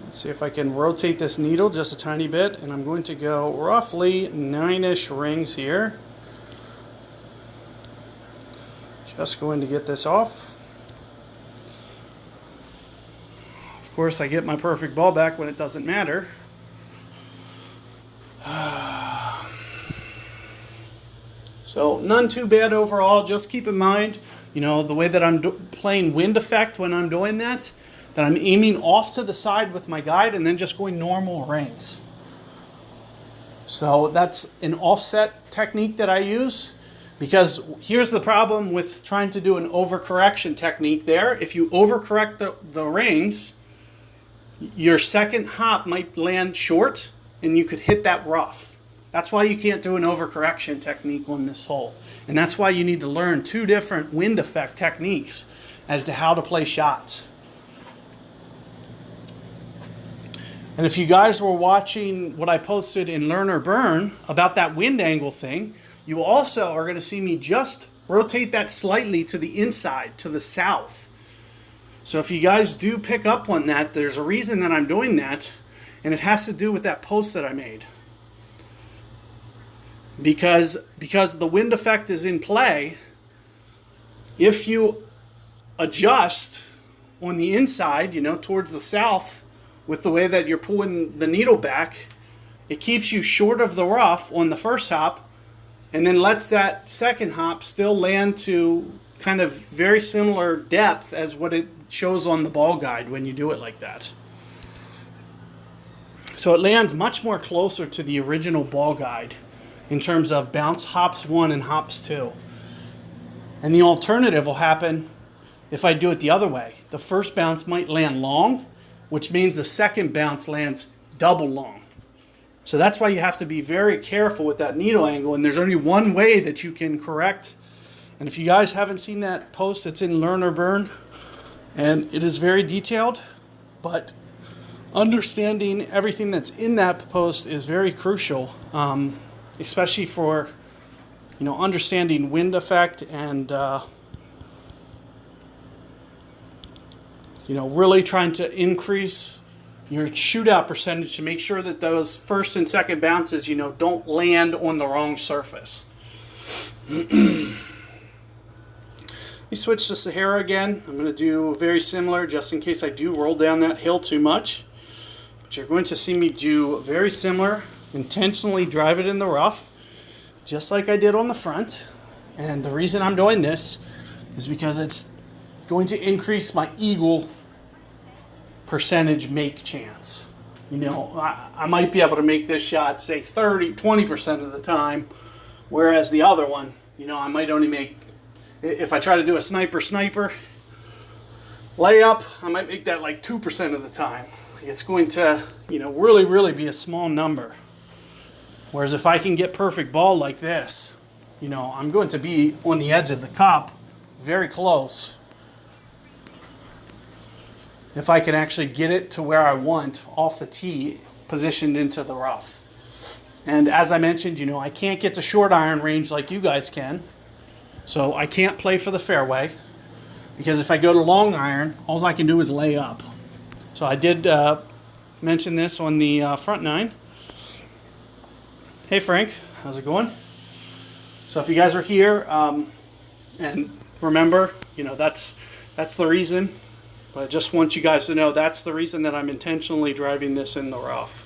Let's see if I can rotate this needle just a tiny bit, and I'm going to go roughly 9-ish rings here. Just going to get this off. Of course, I get my perfect ball back when it doesn't matter. So none too bad overall. Just keep in mind, the way that I'm playing wind effect when I'm doing that I'm aiming off to the side with my guide and then just going normal rings. So that's an offset technique that I use, because here's the problem with trying to do an overcorrection technique there. If you overcorrect the rings, your second hop might land short and you could hit that rough. That's why you can't do an overcorrection technique on this hole. And that's why you need to learn 2 different wind effect techniques as to how to play shots. And if you guys were watching what I posted in Learn or Burn about that wind angle thing, you also are going to see me just rotate that slightly to the inside, to the south. So if you guys do pick up on that, there's a reason that I'm doing that, and it has to do with that post that I made. Because the wind effect is in play, if you adjust on the inside, towards the south, with the way that you're pulling the needle back, it keeps you short of the rough on the first hop, and then lets that second hop still land to kind of very similar depth as what it shows on the ball guide when you do it like that. So it lands much more closer to the original ball guide in terms of bounce hops 1 and hops 2. And the alternative will happen if I do it the other way. The first bounce might land long, which means the second bounce lands double long. So that's why you have to be very careful with that needle angle, and there's only one way that you can correct. And if you guys haven't seen that post, it's in Learn or Burn, and it is very detailed, but understanding everything that's in that post is very crucial, especially for understanding wind effect and really trying to increase your shootout percentage to make sure that those first and second bounces don't land on the wrong surface. Let me switch to Sahara again. I'm going to do very similar just in case I do roll down that hill too much. But you're going to see me do very similar, intentionally drive it in the rough, just like I did on the front. And the reason I'm doing this is because it's going to increase my eagle percentage make chance. I might be able to make this shot, say 20% of the time, whereas the other one, I might only make if I try to do a sniper layup, I might make that like 2% of the time. It's going to, really be a small number. Whereas if I can get perfect ball like this, I'm going to be on the edge of the cup, very close. If I can actually get it to where I want off the tee, positioned into the rough. And as I mentioned, I can't get to short iron range like you guys can. So I can't play for the fairway. Because if I go to long iron, all I can do is lay up. So I did mention this on the front nine. Hey Frank, how's it going? So if you guys are here, and remember, that's the reason. But I just want you guys to know that's the reason that I'm intentionally driving this in the rough.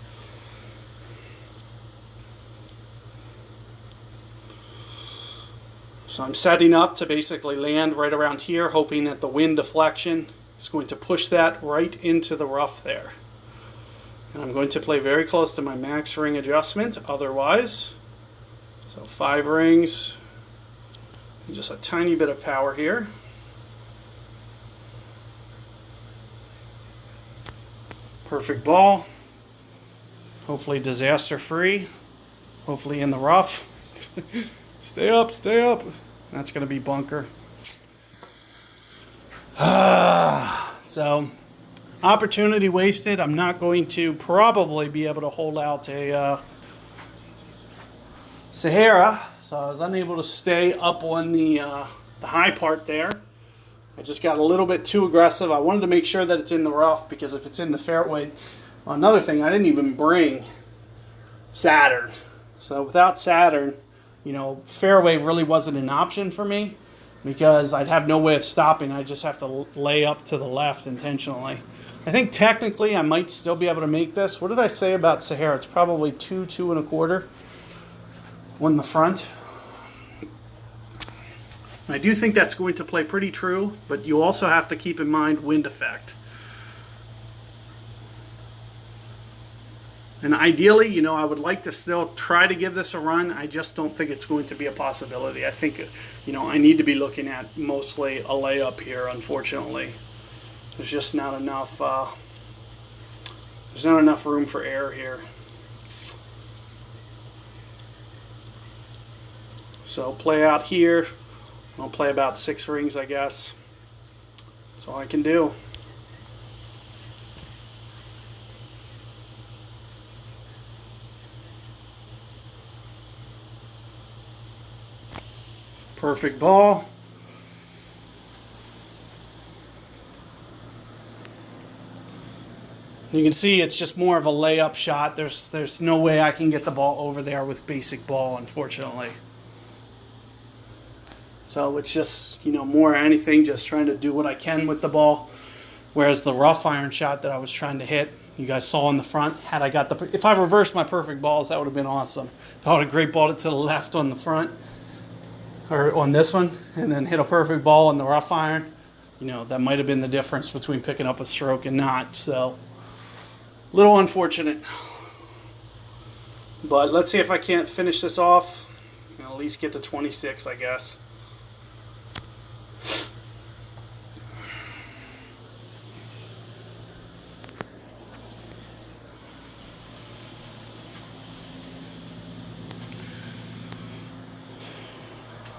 So I'm setting up to basically land right around here, hoping that the wind deflection is going to push that right into the rough there. And I'm going to play very close to my max ring adjustment otherwise. So 5 rings, and just a tiny bit of power here. Perfect ball. Hopefully disaster free. Hopefully in the rough. Stay up, stay up. That's going to be bunker. So, opportunity wasted. I'm not going to probably be able to hold out a Sahara. So I was unable to stay up on the high part there. I just got a little bit too aggressive. I wanted to make sure that it's in the rough because if it's in the fairway, another thing, I didn't even bring Saturn. So without Saturn, fairway really wasn't an option for me because I'd have no way of stopping. I just have to lay up to the left intentionally. I think technically I might still be able to make this. What did I say about Sahara? It's probably 2 1/4 on the front. I do think that's going to play pretty true, but you also have to keep in mind wind effect. And ideally, I would like to still try to give this a run. I just don't think it's going to be a possibility. I think, I need to be looking at mostly a layup here, unfortunately. There's just not enough, there's not enough room for error here. So play out here. I'll play about 6 rings, I guess. That's all I can do. Perfect ball. You can see it's just more of a layup shot. There's no way I can get the ball over there with basic ball, unfortunately. So it's just, more anything, just trying to do what I can with the ball. Whereas the rough iron shot that I was trying to hit, you guys saw in the front, if I reversed my perfect balls, that would have been awesome. If I would have great balled it to the left on the front, or on this one, and then hit a perfect ball in the rough iron, that might have been the difference between picking up a stroke and not. So, a little unfortunate. But let's see if I can't finish this off and at least get to 26, I guess.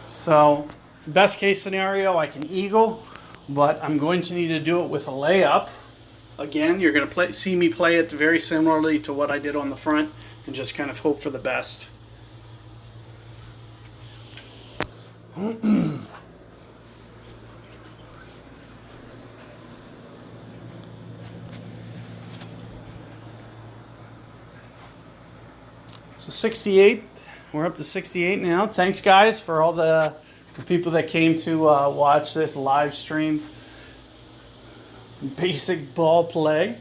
So, best case scenario, I can eagle, but I'm going to need to do it with a layup. Again, you're going to see me play it very similarly to what I did on the front and just kind of hope for the best. So 68. We're up to 68 now. Thanks, guys, for all the people that came to watch this live stream. Basic ball play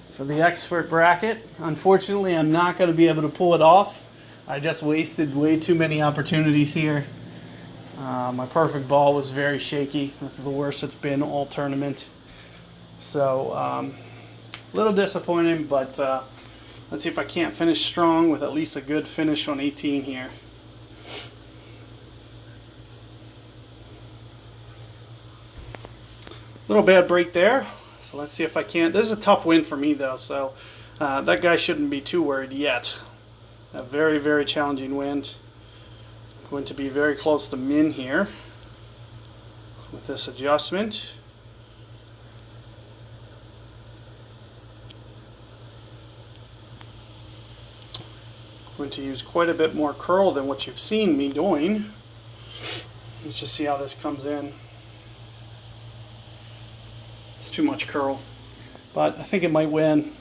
for the expert bracket. Unfortunately, I'm not going to be able to pull it off. I just wasted way too many opportunities here. My perfect ball was very shaky. This is the worst it's been all tournament. So, a little disappointing, but let's see if I can't finish strong with at least a good finish on 18 here. Little bad break there. So let's see if I can't. This is a tough win for me though, so that guy shouldn't be too worried yet. A very, very challenging wind. I'm going to be very close to min here with this adjustment. I'm going to use quite a bit more curl than what you've seen me doing. Let's just see how this comes in. It's too much curl, but I think it might win.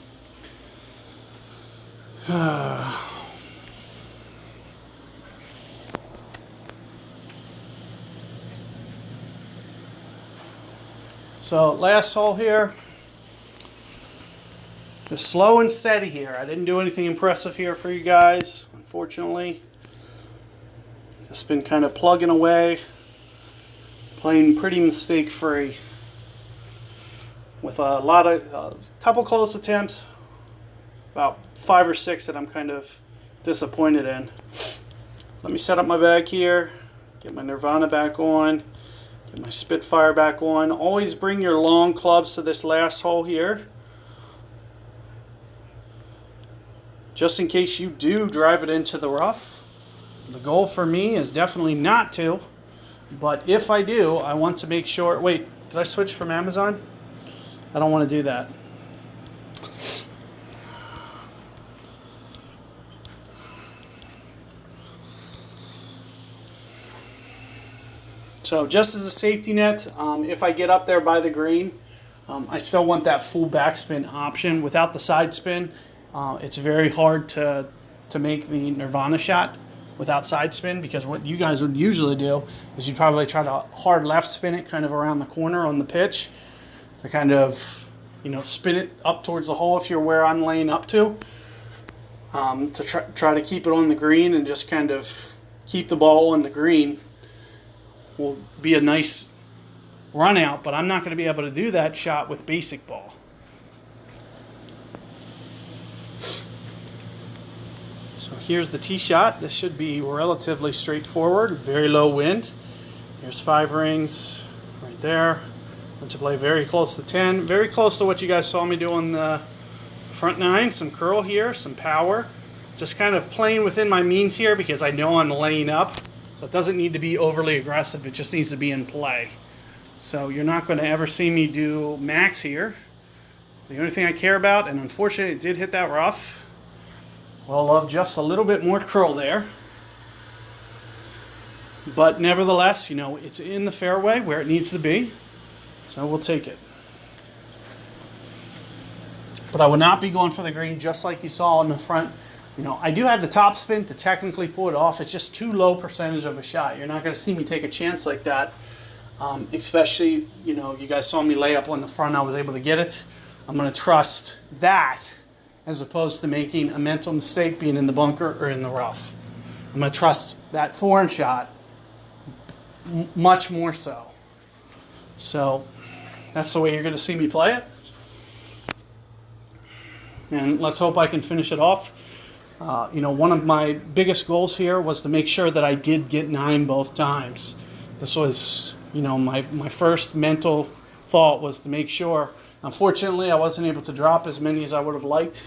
So last hole here, just slow and steady here. I didn't do anything impressive here for you guys, unfortunately. Just been kind of plugging away, playing pretty mistake free with a couple close attempts, about 5 or 6 that I'm kind of disappointed in. Let me set up my bag here, get my Nirvana back on, get my Spitfire back on. Always bring your long clubs to this last hole here, just in case you do drive it into the rough. The goal for me is definitely not to, but if I do, I want to make sure. Wait, did I switch from Amazon? I don't want to do that. So just as a safety net, if I get up there by the green, I still want that full backspin option. Without the side spin, it's very hard to make the Nirvana shot without side spin, because what you guys would usually do is you'd probably try to hard left spin it kind of around the corner on the pitch to kind of, you know, spin it up towards the hole if you're where I'm laying up to try to keep it on the green and just kind of keep the ball on the green. Will be a nice run out, but I'm not going to be able to do that shot with basic ball. So here's the tee shot. This should be relatively straightforward. Very low wind. Here's 5 rings right there. I'm to play very close to 10. Very close to what you guys saw me do on the front 9. Some curl here, some power. Just kind of playing within my means here because I know I'm laying up. So it doesn't need to be overly aggressive. It just needs to be in play. So you're not going to ever see me do max here. The only thing I care about, and unfortunately it did hit that rough, well, love just a little bit more curl there. But nevertheless, you know, it's in the fairway where it needs to be. So we'll take it. But I would not be going for the green just like you saw in the front. You know, I do have the top spin to technically pull it off. It's just too low percentage of a shot. You're not going to see me take a chance like that. Especially, you know, you guys saw me lay up on the front. I was able to get it. I'm going to trust that as opposed to making a mental mistake being in the bunker or in the rough. I'm going to trust that thorn shot much more so. So that's the way you're going to see me play it. And let's hope I can finish it off. You know, one of my biggest goals here was to make sure that I did get 9 both times. This was, you know, my first mental thought was to make sure. Unfortunately, I wasn't able to drop as many as I would have liked.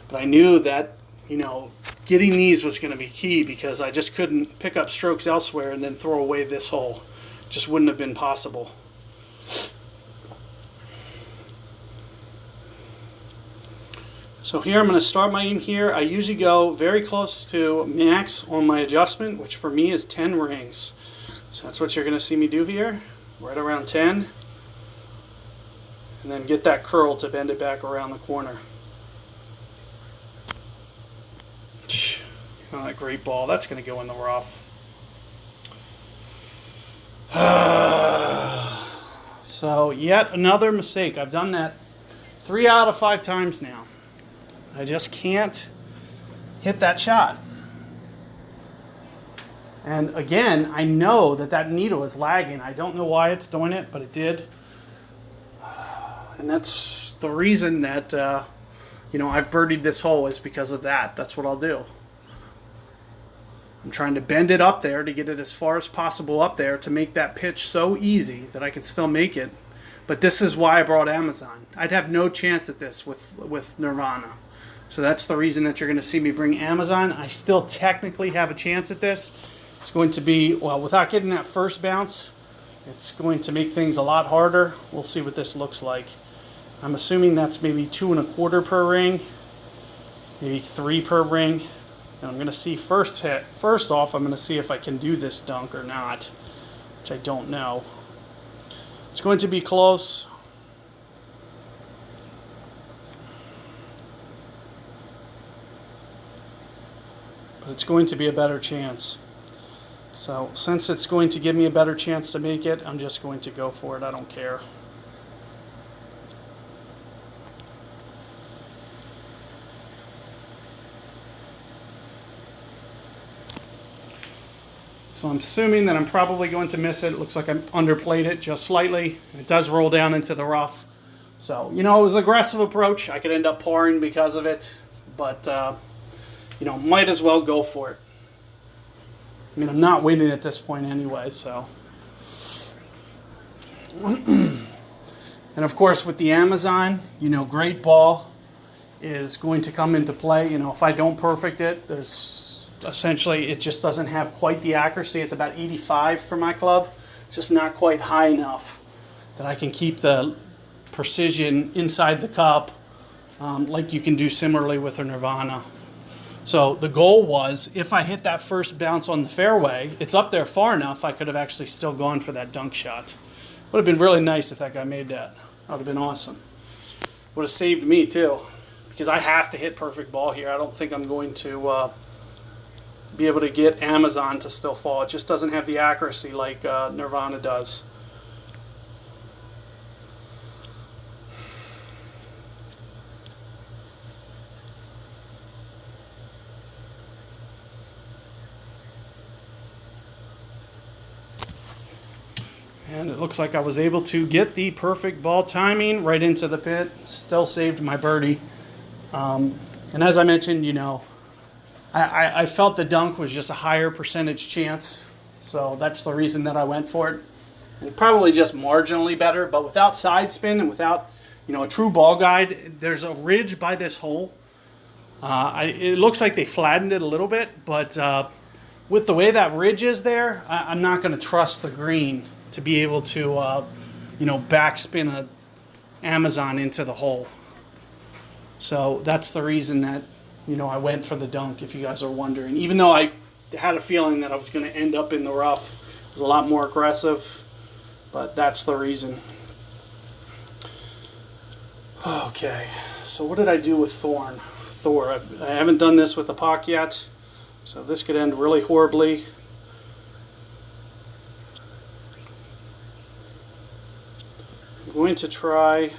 But I knew that, you know, getting these was going to be key because I just couldn't pick up strokes elsewhere and then throw away this hole. Just wouldn't have been possible. So here I'm going to start my aim here. I usually go very close to max on my adjustment, which for me is 10 rings. So that's what you're going to see me do here, right around 10. And then get that curl to bend it back around the corner. Oh, that great ball. That's going to go in the rough. So yet another mistake. I've done that 3 out of 5 times now. I just can't hit that shot. And again, I know that that needle is lagging. I don't know why it's doing it, but it did. And that's the reason that, you know, I've birdied this hole is because of that. That's what I'll do. I'm trying to bend it up there to get it as far as possible up there to make that pitch so easy that I can still make it, But this is why I brought Amazon. I'd have no chance at this with Nirvana. So that's the reason that you're going to see me bring Amazon. I still technically have a chance at this. It's going to be, well, without getting that first bounce, it's going to make things a lot harder. We'll see what this looks like. I'm assuming that's maybe 2 1/4 per ring, maybe 3 per ring. And I'm going to see first off, I'm going to see if I can do this dunk or not, which I don't know. It's going to be close. But it's going to be a better chance. So since it's going to give me a better chance to make it, I'm just going to go for it. I don't care. So I'm assuming that I'm probably going to miss it. It looks like I underplayed it just slightly. It does roll down into the rough. So, you know, it was an aggressive approach. I could end up parring because of it. But, you know, might as well go for it. I mean, I'm not winning at this point anyway, so. And, of course, with the Amazon, you know, great ball is going to come into play. You know, if I don't perfect it, there's essentially, it just doesn't have quite the accuracy. It's about 85 for my club. It's just not quite high enough that I can keep the precision inside the cup like you can do similarly with a Nirvana. So the goal was, if I hit that first bounce on the fairway, it's up there far enough, I could have actually still gone for that dunk shot. Would have been really nice if that guy made that. That would have been awesome. Would have saved me too, because I have to hit perfect ball here. I don't think I'm going to be able to get Amazon to still fall. It just doesn't have the accuracy like Nirvana does. And it looks like I was able to get the perfect ball timing right into the pit. Still saved my birdie. And as I mentioned, you know, I felt the dunk was just a higher percentage chance. So that's the reason that I went for it. And probably just marginally better. But without side spin and without, you know, a true ball guide, there's a ridge by this hole. It looks like they flattened it a little bit. But with the way that ridge is there, I'm not going to trust the green to be able to, you know, backspin a Amazon into the hole. So that's the reason that, you know, I went for the dunk, if you guys are wondering. Even though I had a feeling that I was going to end up in the rough. It was a lot more aggressive, but that's the reason. Okay, so what did I do with Thor? I haven't done this with the Pac yet, so this could end really horribly. I'm going to try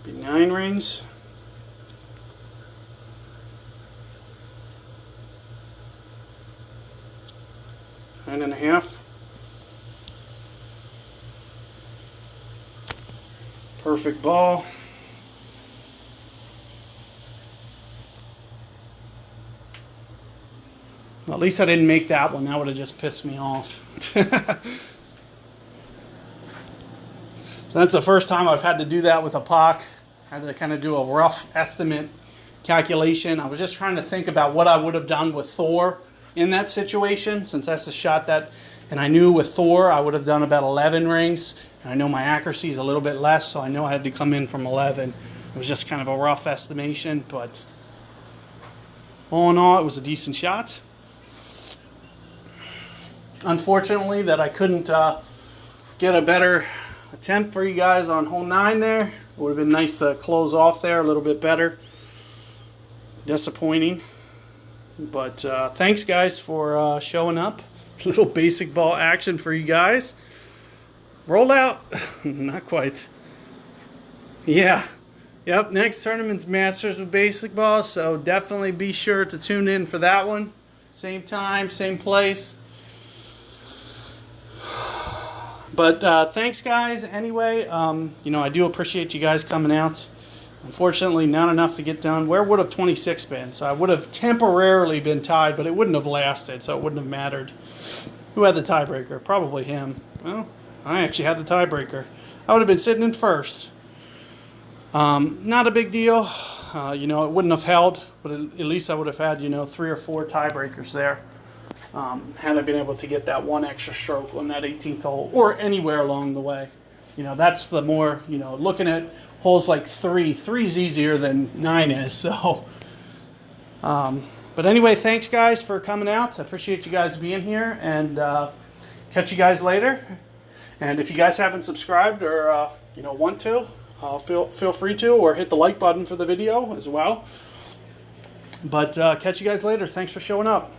be 9 rings. Nine and a half. Perfect ball. Well, at least I didn't make that one. That would have just pissed me off. So that's the first time I've had to do that with a Pac. I had to kind of do a rough estimate calculation. I was just trying to think about what I would have done with Thor in that situation, since that's the shot that, and I knew with Thor I would have done about 11 rings. And I know my accuracy is a little bit less, so I know I had to come in from 11. It was just kind of a rough estimation, but all in all, it was a decent shot. Unfortunately, that I couldn't get a better attempt for you guys on hole 9 there. It would have been nice to close off there a little bit better. Disappointing. But thanks, guys, for showing up. A little basic ball action for you guys. Roll out. Not quite. Yeah. Yep, next tournament's Masters with basic ball, so definitely be sure to tune in for that one. Same time, same place. But thanks, guys. Anyway, you know, I do appreciate you guys coming out. Unfortunately, not enough to get done. Where would have 26 been? So I would have temporarily been tied, but it wouldn't have lasted, so it wouldn't have mattered. Who had the tiebreaker? Probably him. Well, I actually had the tiebreaker. I would have been sitting in first. Not a big deal. You know, it wouldn't have held, but at least I would have had, you know, 3 or 4 tiebreakers there. Had I been able to get that one extra stroke on that 18th hole or anywhere along the way. You know, that's the more, you know, looking at holes like 3. 3 is easier than 9 is, so. But anyway, thanks guys for coming out. I appreciate you guys being here, and catch you guys later. And if you guys haven't subscribed or you know, want to, feel free to, or hit the like button for the video as well. But catch you guys later. Thanks for showing up.